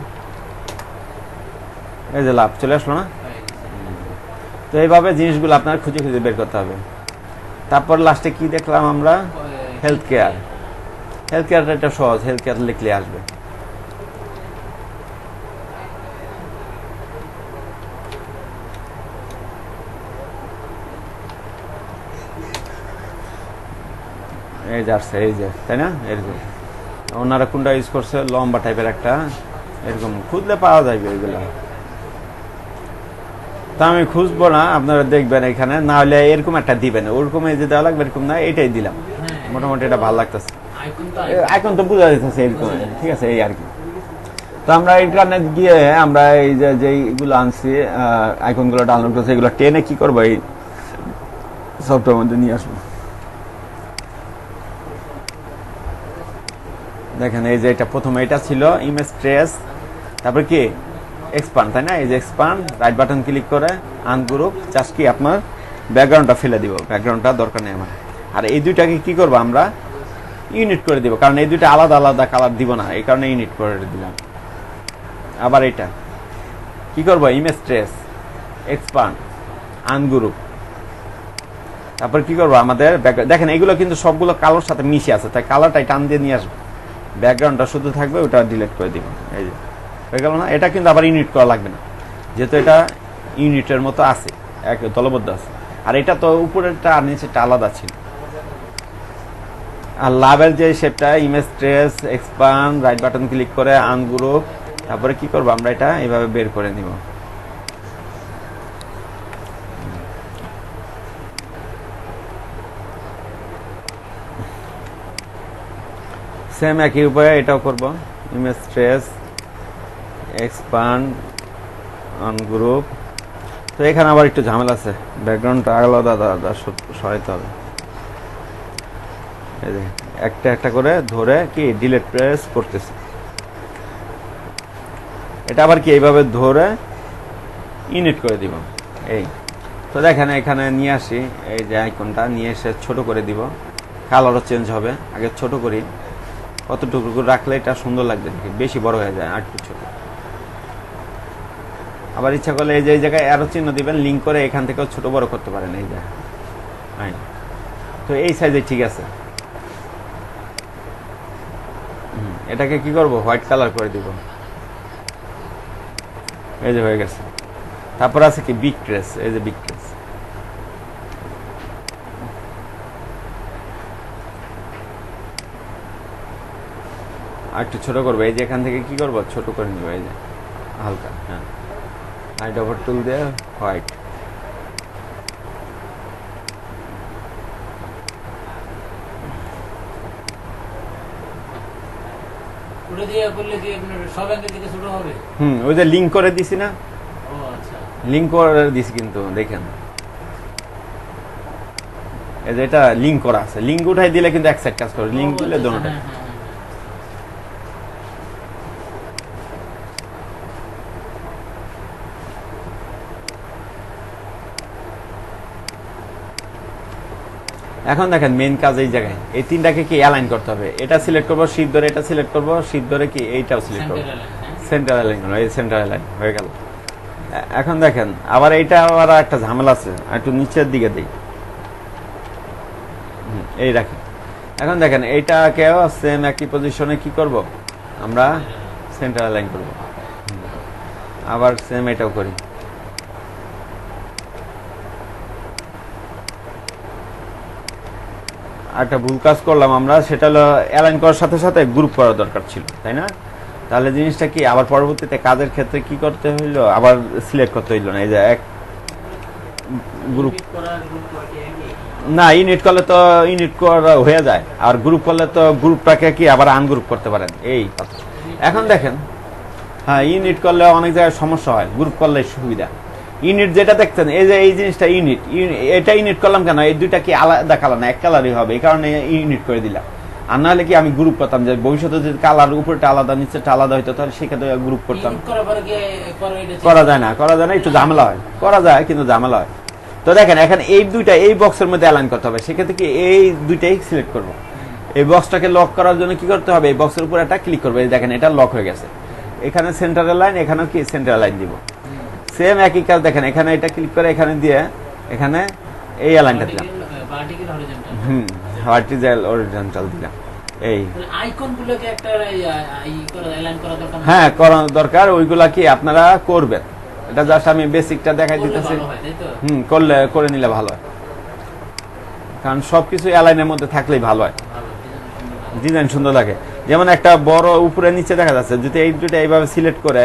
এই যে লাভ চলে আসলো না। তো এইভাবে জিনিসগুলো আপনার খুঁজে খুঁজে বের করতে হবে। তারপর লাস্টে কি দেখলাম আমরা, হেলথ কেয়ার। হেলথ কেয়ারটা একটা সহজ, হেলথ কেয়ার লিখলে আসবে। এই যে আসছে, এই যে, তাই না, এরকম। ওনারা কোনটা ইউজ করছে, লম্বা টাইপের একটা, এরকম খুঁজলে পাওয়া যাবে এগুলো। তা আমি খুঁজবো না, আপনারা দেখবেন এখানে, না হলে এরকম একটা দিবেন, ওরকম এই যে দেওয়া লাগবে, এরকম না, এটাই দিলাম। মোটামুটি এটা ভালো লাগতেছে, আইকন তো বোঝা যাচ্ছে এরকম, ঠিক আছে, এই আর কি। তো আমরা ইন্টারনেট গিয়ে আমরা এই যে যেগুলো আনছি, আইকনগুলো ডাউনলোড করছি, এগুলো টেনে কি করবো, এই সফটওয়্যার মধ্যে নিয়ে আসবো। দেখেন এই যে এটা প্রথমে এটা ছিল ইমেজ ট্রেস, তারপর কি এক্সপান্ড, তাই না, এই যে এক্সপান্ড, রাইট বাটন ক্লিক করে আনগ্রুপ, জাস্ট কি আপনার ব্যাকগ্রাউন্ডটা ফেলে দিব, ব্যাকগ্রাউন্ডটা দরকার নেই আমার। আর এই দুইটাকে কি করবো আমরা, ইউনিট করে দিব, কারণ এই দুইটা আলাদা আলাদা কালার দিব না, এই কারণে ইউনিট করে দিলাম। আবার এটা কি করবো, ইমেজ ট্রেস, এক্সপান্ড, আনগ্রুপ, তারপর কি করবো আমাদের দেখেন এগুলো কিন্তু সবগুলো কালোর সাথে মিশে আছে, তাই কালারটাই টান দিয়ে নিয়ে আসবো, ব্যাকগ্রাউন্ডটা শুধু থাকবে, ওটা ডিলিট করে দিব। এই যে হয়ে গেল না। এটা কিন্তু আবার ইউনিট করা লাগবে না, যেহেতু এটা ইউনিটের মতো আছে, এক দলবদ্ধ আছে। আর এটা তো উপরেরটা আর নিচেরটা আলাদা ছিল। আর লাভের যে শেপটা, image trace, expand, right button click করে আনগ্রুপ, তারপরে কি করবো আমরা এটা এইভাবে বের করে নিব। সেম একই উপায়ে এটাও করব, ইমেজ ট্রেস, এক্সপান্ড, আনগ্রুপ। তো এখানে আবার একটু ঝামেলা আছে, ব্যাকগ্রাউন্ডটা আলাদা আলাদা সরাইতে হবে। এই যে একটা একটা করে ধরে কি ডিলিট প্রেস করতেছে, এটা আবার কি এইভাবে ধরে ইউনিট করে দিব। এই তো দেখেন এখানে নিয়ে আসি, এই যে আইকনটা নিয়ে এসে ছোট করে দিব, কালারও চেঞ্জ হবে। আগে ছোট করি, কতটুকু রাখলে এটা সুন্দর লাগবে, বেশি বড় হয়ে যায়, আর একটু ছোট। আবার ইচ্ছা করলে এই যে এই জায়গায় অ্যারো চিহ্ন দিবেন, লিঙ্ক করে এখান থেকেও ছোট বড় করতে পারেন, এই যে। তো এই সাইজে ঠিক আছে। এটাকে কি করব, হোয়াইট কালার করে দিব, এই যে হয়ে গেছে। তারপর আছে কি বিগ ট্রেস, এই যে বিগ ট্রেস, আর একটু ছোট করবো, এই যে এখান থেকে কি করবো, ছোট করে নিব, এই যে হালকা, হ্যাঁ হাইড ওভার টুল দিয়ে হোয়াইট। ওটা দিয়ে করলে কি আপনার সব অ্যাঙ্গেল থেকে ছোট হবে? ওই যে লিঙ্ক করে দিছি না, ও আচ্ছা। লিঙ্ক করে দিছি কিন্তু দেখেন এই যে এটা লিঙ্ক করা আছে, লিঙ্ক উঠাই দিলে কিন্তু এক সাইড কাজ করে, লিঙ্ক দিলে আচ্ছা, দোনোটা। হ্যাঁ, হ্যাঁ, হ্যাঁ। এখন দেখেন মেইন কাজ এই জায়গায়, এই তিনটাকে কি অ্যালাইন করতে হবে। এটা সিলেক্ট করবো, শিপ ধরে এটা সিলেক্ট করবো, শিপ ধরে কি এইটাও সিলেক্ট করবো, Center align, হ্যাঁ। সেন্টার অ্যালাইন হলো, এই সেন্টার অ্যালাইন হয়ে গেল। এখন দেখেন আবার এইটা আবার একটা ঝামেলা আছে, একটু নিচের দিকে দিই, এই রাখি। এখন দেখেন এইটাকেও সেম একই পজিশনে কি করব আমরা, সেন্টার অ্যালাইন করব। আবার সেম এটাও করি। একটা ভুল কাজ করলাম আমরা, সেটা হলো অ্যালাইন করার সাথে সাথে গ্রুপ করা দরকার ছিল, তাই না? তাহলে জিনিসটা কি আবার পরবর্তীতে কাজের ক্ষেত্রে কি করতে হইলো, আবার সিলেক্ট করতে হইলো না। এই যে এক গ্রুপ না, ইউনিট করলে তো ইউনিট করা হয়ে যায়, আর গ্রুপ করলে তো গ্রুপটাকে কি আবার আনগ্রুপ করতে পারেন, এই কথা। এখন দেখেন হ্যাঁ, ইউনিট করলে অনেক জায়গায় সমস্যা হয়, গ্রুপ করলে সুবিধা। ইউনিট যেটা দেখছেন এই যে এই জিনিসটা ইউনিট, এটা ইউনিট করলাম কেন, এই দুইটা কি আলাদা কালার না, এক কালারই হবে, এই কারণে ইউনিট করে দিলাম। আর নাহলে কি আমি গ্রুপ করতাম, যে ভবিষ্যতে যদি কালার উপরটা আলাদা নিচেটা আলাদা হইতো, তাহলে সেক্ষেত্রে গ্রুপ করতাম। Edit করার পরে কি পরে এটা করা যায় না, করা যায় না, একটু ঝামেলা হয়, করা যায় কিন্তু ঝামেলা হয়। তো দেখেন এখন এই দুইটা এই বক্সের মধ্যে অ্যালাইন করতে হবে, সেক্ষেত্রে কি এই দুইটাই সিলেক্ট করব। এই বক্সটাকে লক করার জন্য কি করতে হবে, এই বক্সের উপর একটা ক্লিক করবে, দেখেন এটা লক হয়ে গেছে। এখানে সেন্টার লাইন, এখানেও কি সেন্টার লাইন দিব, সেম একই কাজ। দেখেন এখানে এটা ক্লিক করে এখানে দিয়ে এখানে এই অ্যালাইনটা দিলাম, ভার্টিক্যাল হরিজন্টাল। ভার্টিক্যাল অরিজন্টাল দিলাম। এই আইকন গুলোকে একটা অ্যালাইন করা দরকার না? হ্যাঁ, করানো দরকার, ওইগুলা কি আপনারা করবেন। এটা জাস্ট আমি বেসিকটা দেখাই করলে দিতেছি। ভালো হয়, তাই তো? করলে করে নিলে ভালো হয়, কারণ সবকিছু অ্যালাইনের মধ্যে থাকলেই ভালো হয়, ভালো, সুন্দর। ডিজাইন সুন্দর লাগে। যেমন একটা বড় উপরে নিচে দেখা যাচ্ছে, যদি এই দুটো এইভাবে সিলেক্ট করে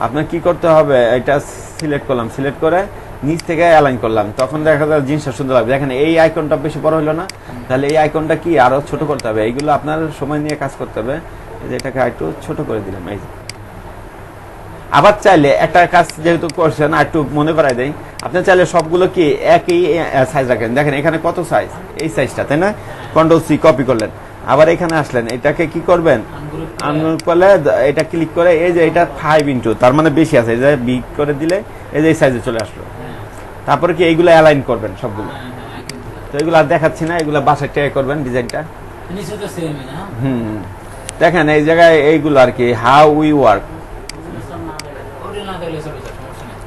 আপনার কি করতে হবে, এটা সিলেক্ট করলাম, সিলেক্ট করে নিচ থেকে অ্যালাইন করলাম, তখন দেখা যায় জিনিসটা সুন্দর লাগবে। দেখেন এই আইকনটা বেশি বড় হলো না, তাহলে এই আইকনটা কি আরো ছোট করতে হবে, এইগুলো আপনার সময় নিয়ে কাজ করতে হবে। এই যে এটাকে একটু ছোট করে দিলাম, এই যে। আবার চাইলে একটা কাজ যেহেতু করছেন একটু মনে করাই দেই, আপনি চাইলে সবগুলো কি একই সাইজ রাখেন। দেখেন এখানে কত সাইজ, এই সাইজটা, তাই না? কন্ট্রোল সি কপি করলেন, আবার এখানে আসলেন, এটাকে কি করবেন, আনগ্রুপ করলে এটা ক্লিক করে এই যে এটা 5 ইন্টু, তার মানে বেশি আছে, এই যে বিগ করে দিলে এই যে এই সাইজে চলে আসলো। তারপরে কি এইগুলো অ্যালাইন করবেন সবগুলো, তো এগুলো আর দেখাচ্ছি না, এগুলো বাসায় ট্রাই করবেন ডিজাইনটা। নিচে তো সেমই না? দেখেন এই জায়গায় এইগুলো আর কি হাউ উই ওয়ার্ক। ওটা না দিলে চলে যায়, সমস্যা নেই।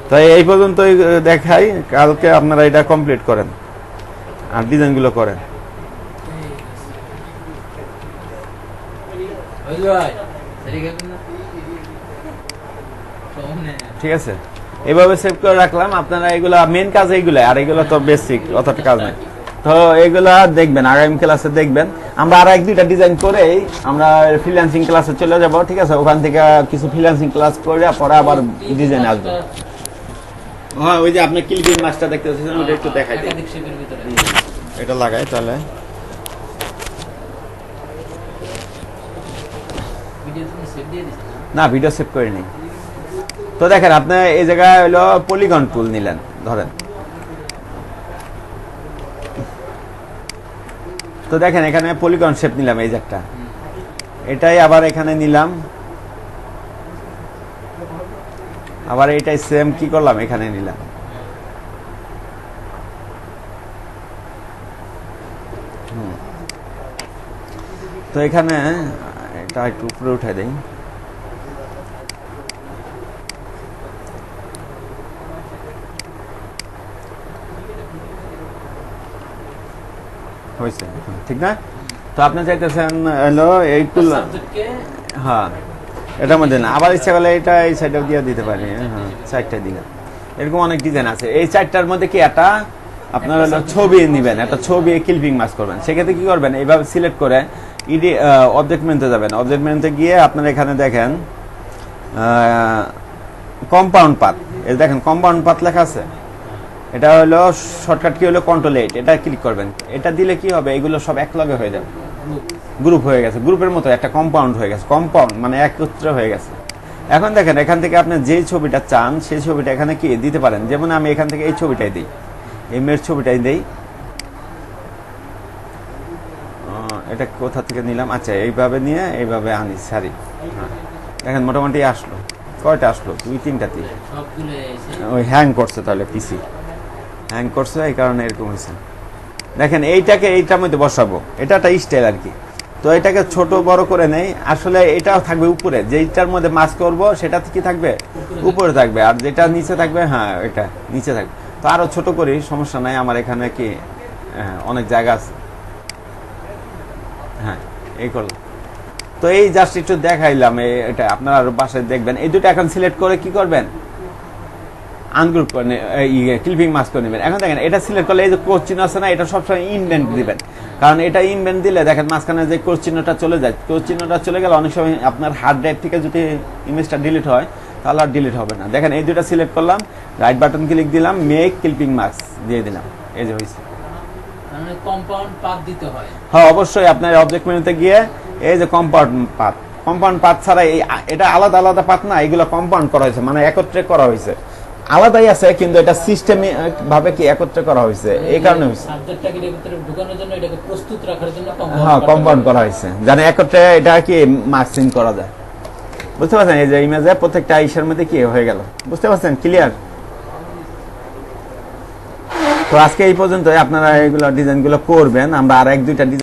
তো এই পর্যন্তই দেখাই, কালকে আপনারা এটা কমপ্লিট করেন আর ডিজাইনগুলো করেন। ওই ভাই, সেটা গেলেন না? শোনে। ঠিক আছে, এইভাবে সেভ করে রাখলাম। আপনারা এগুলা মেন কাজ এইগুলো, আর এগুলো তো বেসিক, অতটা কাজ নাই। তো এগুলা দেখবেন, আগামী ক্লাসে দেখবেন। আমরা আর এক দুইটা ডিজাইন করেই আমরা ফ্রিল্যান্সিং ক্লাসে চলে যাব, ঠিক আছে? ওখান থেকে কিছু ফ্রিল্যান্সিং ক্লাস করে পরে আবার ডিজাইন আসবে। হ্যাঁ, ওই যে আপনি ক্লিপিং মাস্টার দেখতে পাচ্ছেন, ওটা একটু দেখাই দিই। একাধিক শেপের ভিতরে। এটা লাগাই তাহলে। ভিডিও তুমি সেভ দিয়ে দিছেন না? না, ভিডিও সেভ করে নেই। তো দেখেন আপনি এই জায়গায় হলো পলিগন টুল নিলেন, ধরেন। তো দেখেন এখানে পলিগন শেপ নিলাম, এই যে একটা, এটাই আবার এখানে নিলাম, আবার এটাই সেম কি করলাম এখানে নিলাম। তো এখানে এটা একটু উপরে উঠাই দেই। হয়েছে, ঠিক না? তো আপনি চাইতেছেন হলো এইগুলো, সাবজেক্টকে হ্যাঁ এটার মধ্যে না, আবার ইচ্ছা করলে এটা এই সাইডেও দিয়ে দিতে পারি। হ্যাঁ, চারটা দিলাম, এরকম অনেক ডিজাইন আছে। এই চারটার মধ্যে কি একটা আপনার হলো ছবি নিবেন, একটা ছবি ক্লিপিং মাস্ক করবেন। সেক্ষেত্রে কি করবেন, এইভাবে সিলেক্ট করে ইডি অবজেক্ট মেনুতে যাবেন। অবজেক্ট মেনুতে গিয়ে আপনার এখানে দেখেন কম্পাউন্ড পাথ, এই দেখেন কম্পাউন্ড পাত লেখা আছে, এটা হলো শর্টকাট কি হলো কন্ট্রোল 8, এটা ক্লিক করবেন। এটা দিলে কি হবে, এগুলো সব একলগে হয়ে যাবে, গ্রুপ হয়ে গেছে, গ্রুপের মতো একটা কম্পাউন্ড হয়ে গেছে, কম্পাউন্ড মানে একত্রে হয়ে গেছে। এখন দেখেন এখান থেকে আপনি যেই ছবিটা চান সেই ছবিটা এখানে কি দিতে পারেন। যেমন আমি এখান থেকে এই ছবিটাই দিই, এই মেয়ের ছবিটাই দিই। এটা কোথা থেকে নিলাম, আচ্ছা এইভাবে নিয়ে এইভাবে আনি সারি। দেখেন মোটামুটি আসলো, কয়টা আসলো, 2-3টা সবগুলো এসে ওই হ্যাং করছে, তাহলে পিসি হ্যাং করছে, এই কারণে এরকম হয়েছে। দেখেন এইটাকে এইটার মধ্যে বসাবো, এটা একটা স্টাইল আর কি। তো এটাকে ছোট বড় করে নেই, আসলে এটাও থাকবে উপরে, যেটার মধ্যে মাছ করব সেটা কি থাকবে উপরে থাকবে, আর যেটা নিচে থাকবে হ্যাঁ এটা নিচে থাকবে। তো আরো ছোট করি, সমস্যা নাই, আমার এখানে কি অনেক জায়গা আছে। হ্যাঁ এই করলাম। তো এই জাস্ট একটু দেখাইলাম, এটা আপনারা বাসায় দেখবেন। এই দুটো এখন সিলেক্ট করে কি করবেন, আনগ্রুপ করে ক্লিপিং মাস্ক করে নেবেন। এখন দেখেন এটা সিলেক্ট করলে এই যে কোর্স চিহ্ন আছে না, এটা সবসময় ইনভেন্ট দিবেন, কারণ এটা ইনভেন্ট দিলে দেখেন মাঝখানে যে কোর্স চিহ্নটা চলে যায়, কোর্স চিহ্নটা চলে গেলে অনেক সময় আপনার হার্ড ড্রাইভ থেকে যদি ইমেজটা ডিলিট হয় তাহলে আর ডিলিট হবে না। দেখেন এই দুটা সিলেক্ট করলাম, রাইট বাটন ক্লিক দিলাম, মেক ক্লিপিং মাস্ক দিয়ে দিলাম, এই যে হয়েছে। মানে কম্পাউন্ড পাত দিতে হয়। হ্যাঁ অবশ্যই আপনার অবজেক্ট মেনুতে গিয়ে এই যে কম্পাউন্ড পাত, কম্পাউন্ড পাত ছাড়া এটা আলাদা আলাদা পাত না, এগুলো কম্পাউন্ড করা হয়েছে, মানে একত্রে করা হয়েছে, আলাদাই আছে কিন্তু এটা সিস্টেমিক ভাবে কি একত্রে করা হয়েছে, এই কারণে হয়েছে। সাবজেক্টটাকে এর ভিতরে ঢোকানোর জন্য, এটাকে প্রস্তুত রাখার জন্য হ্যাঁ কম্পাউন্ড করা হয়েছে, জানে একত্রে এটা কি মার্কসিং করা যায়। বুঝতে পারছেন, এই যে ইমেজে প্রত্যেকটা ইসের মধ্যে কি হয়ে গেল, বুঝতে পারছেন, ক্লিয়ার? তো আজকে এই পর্যন্ত, আপনারা এগুলো ডিজাইনগুলো করবেন, আমরা আর 1-2টা ডিজাইন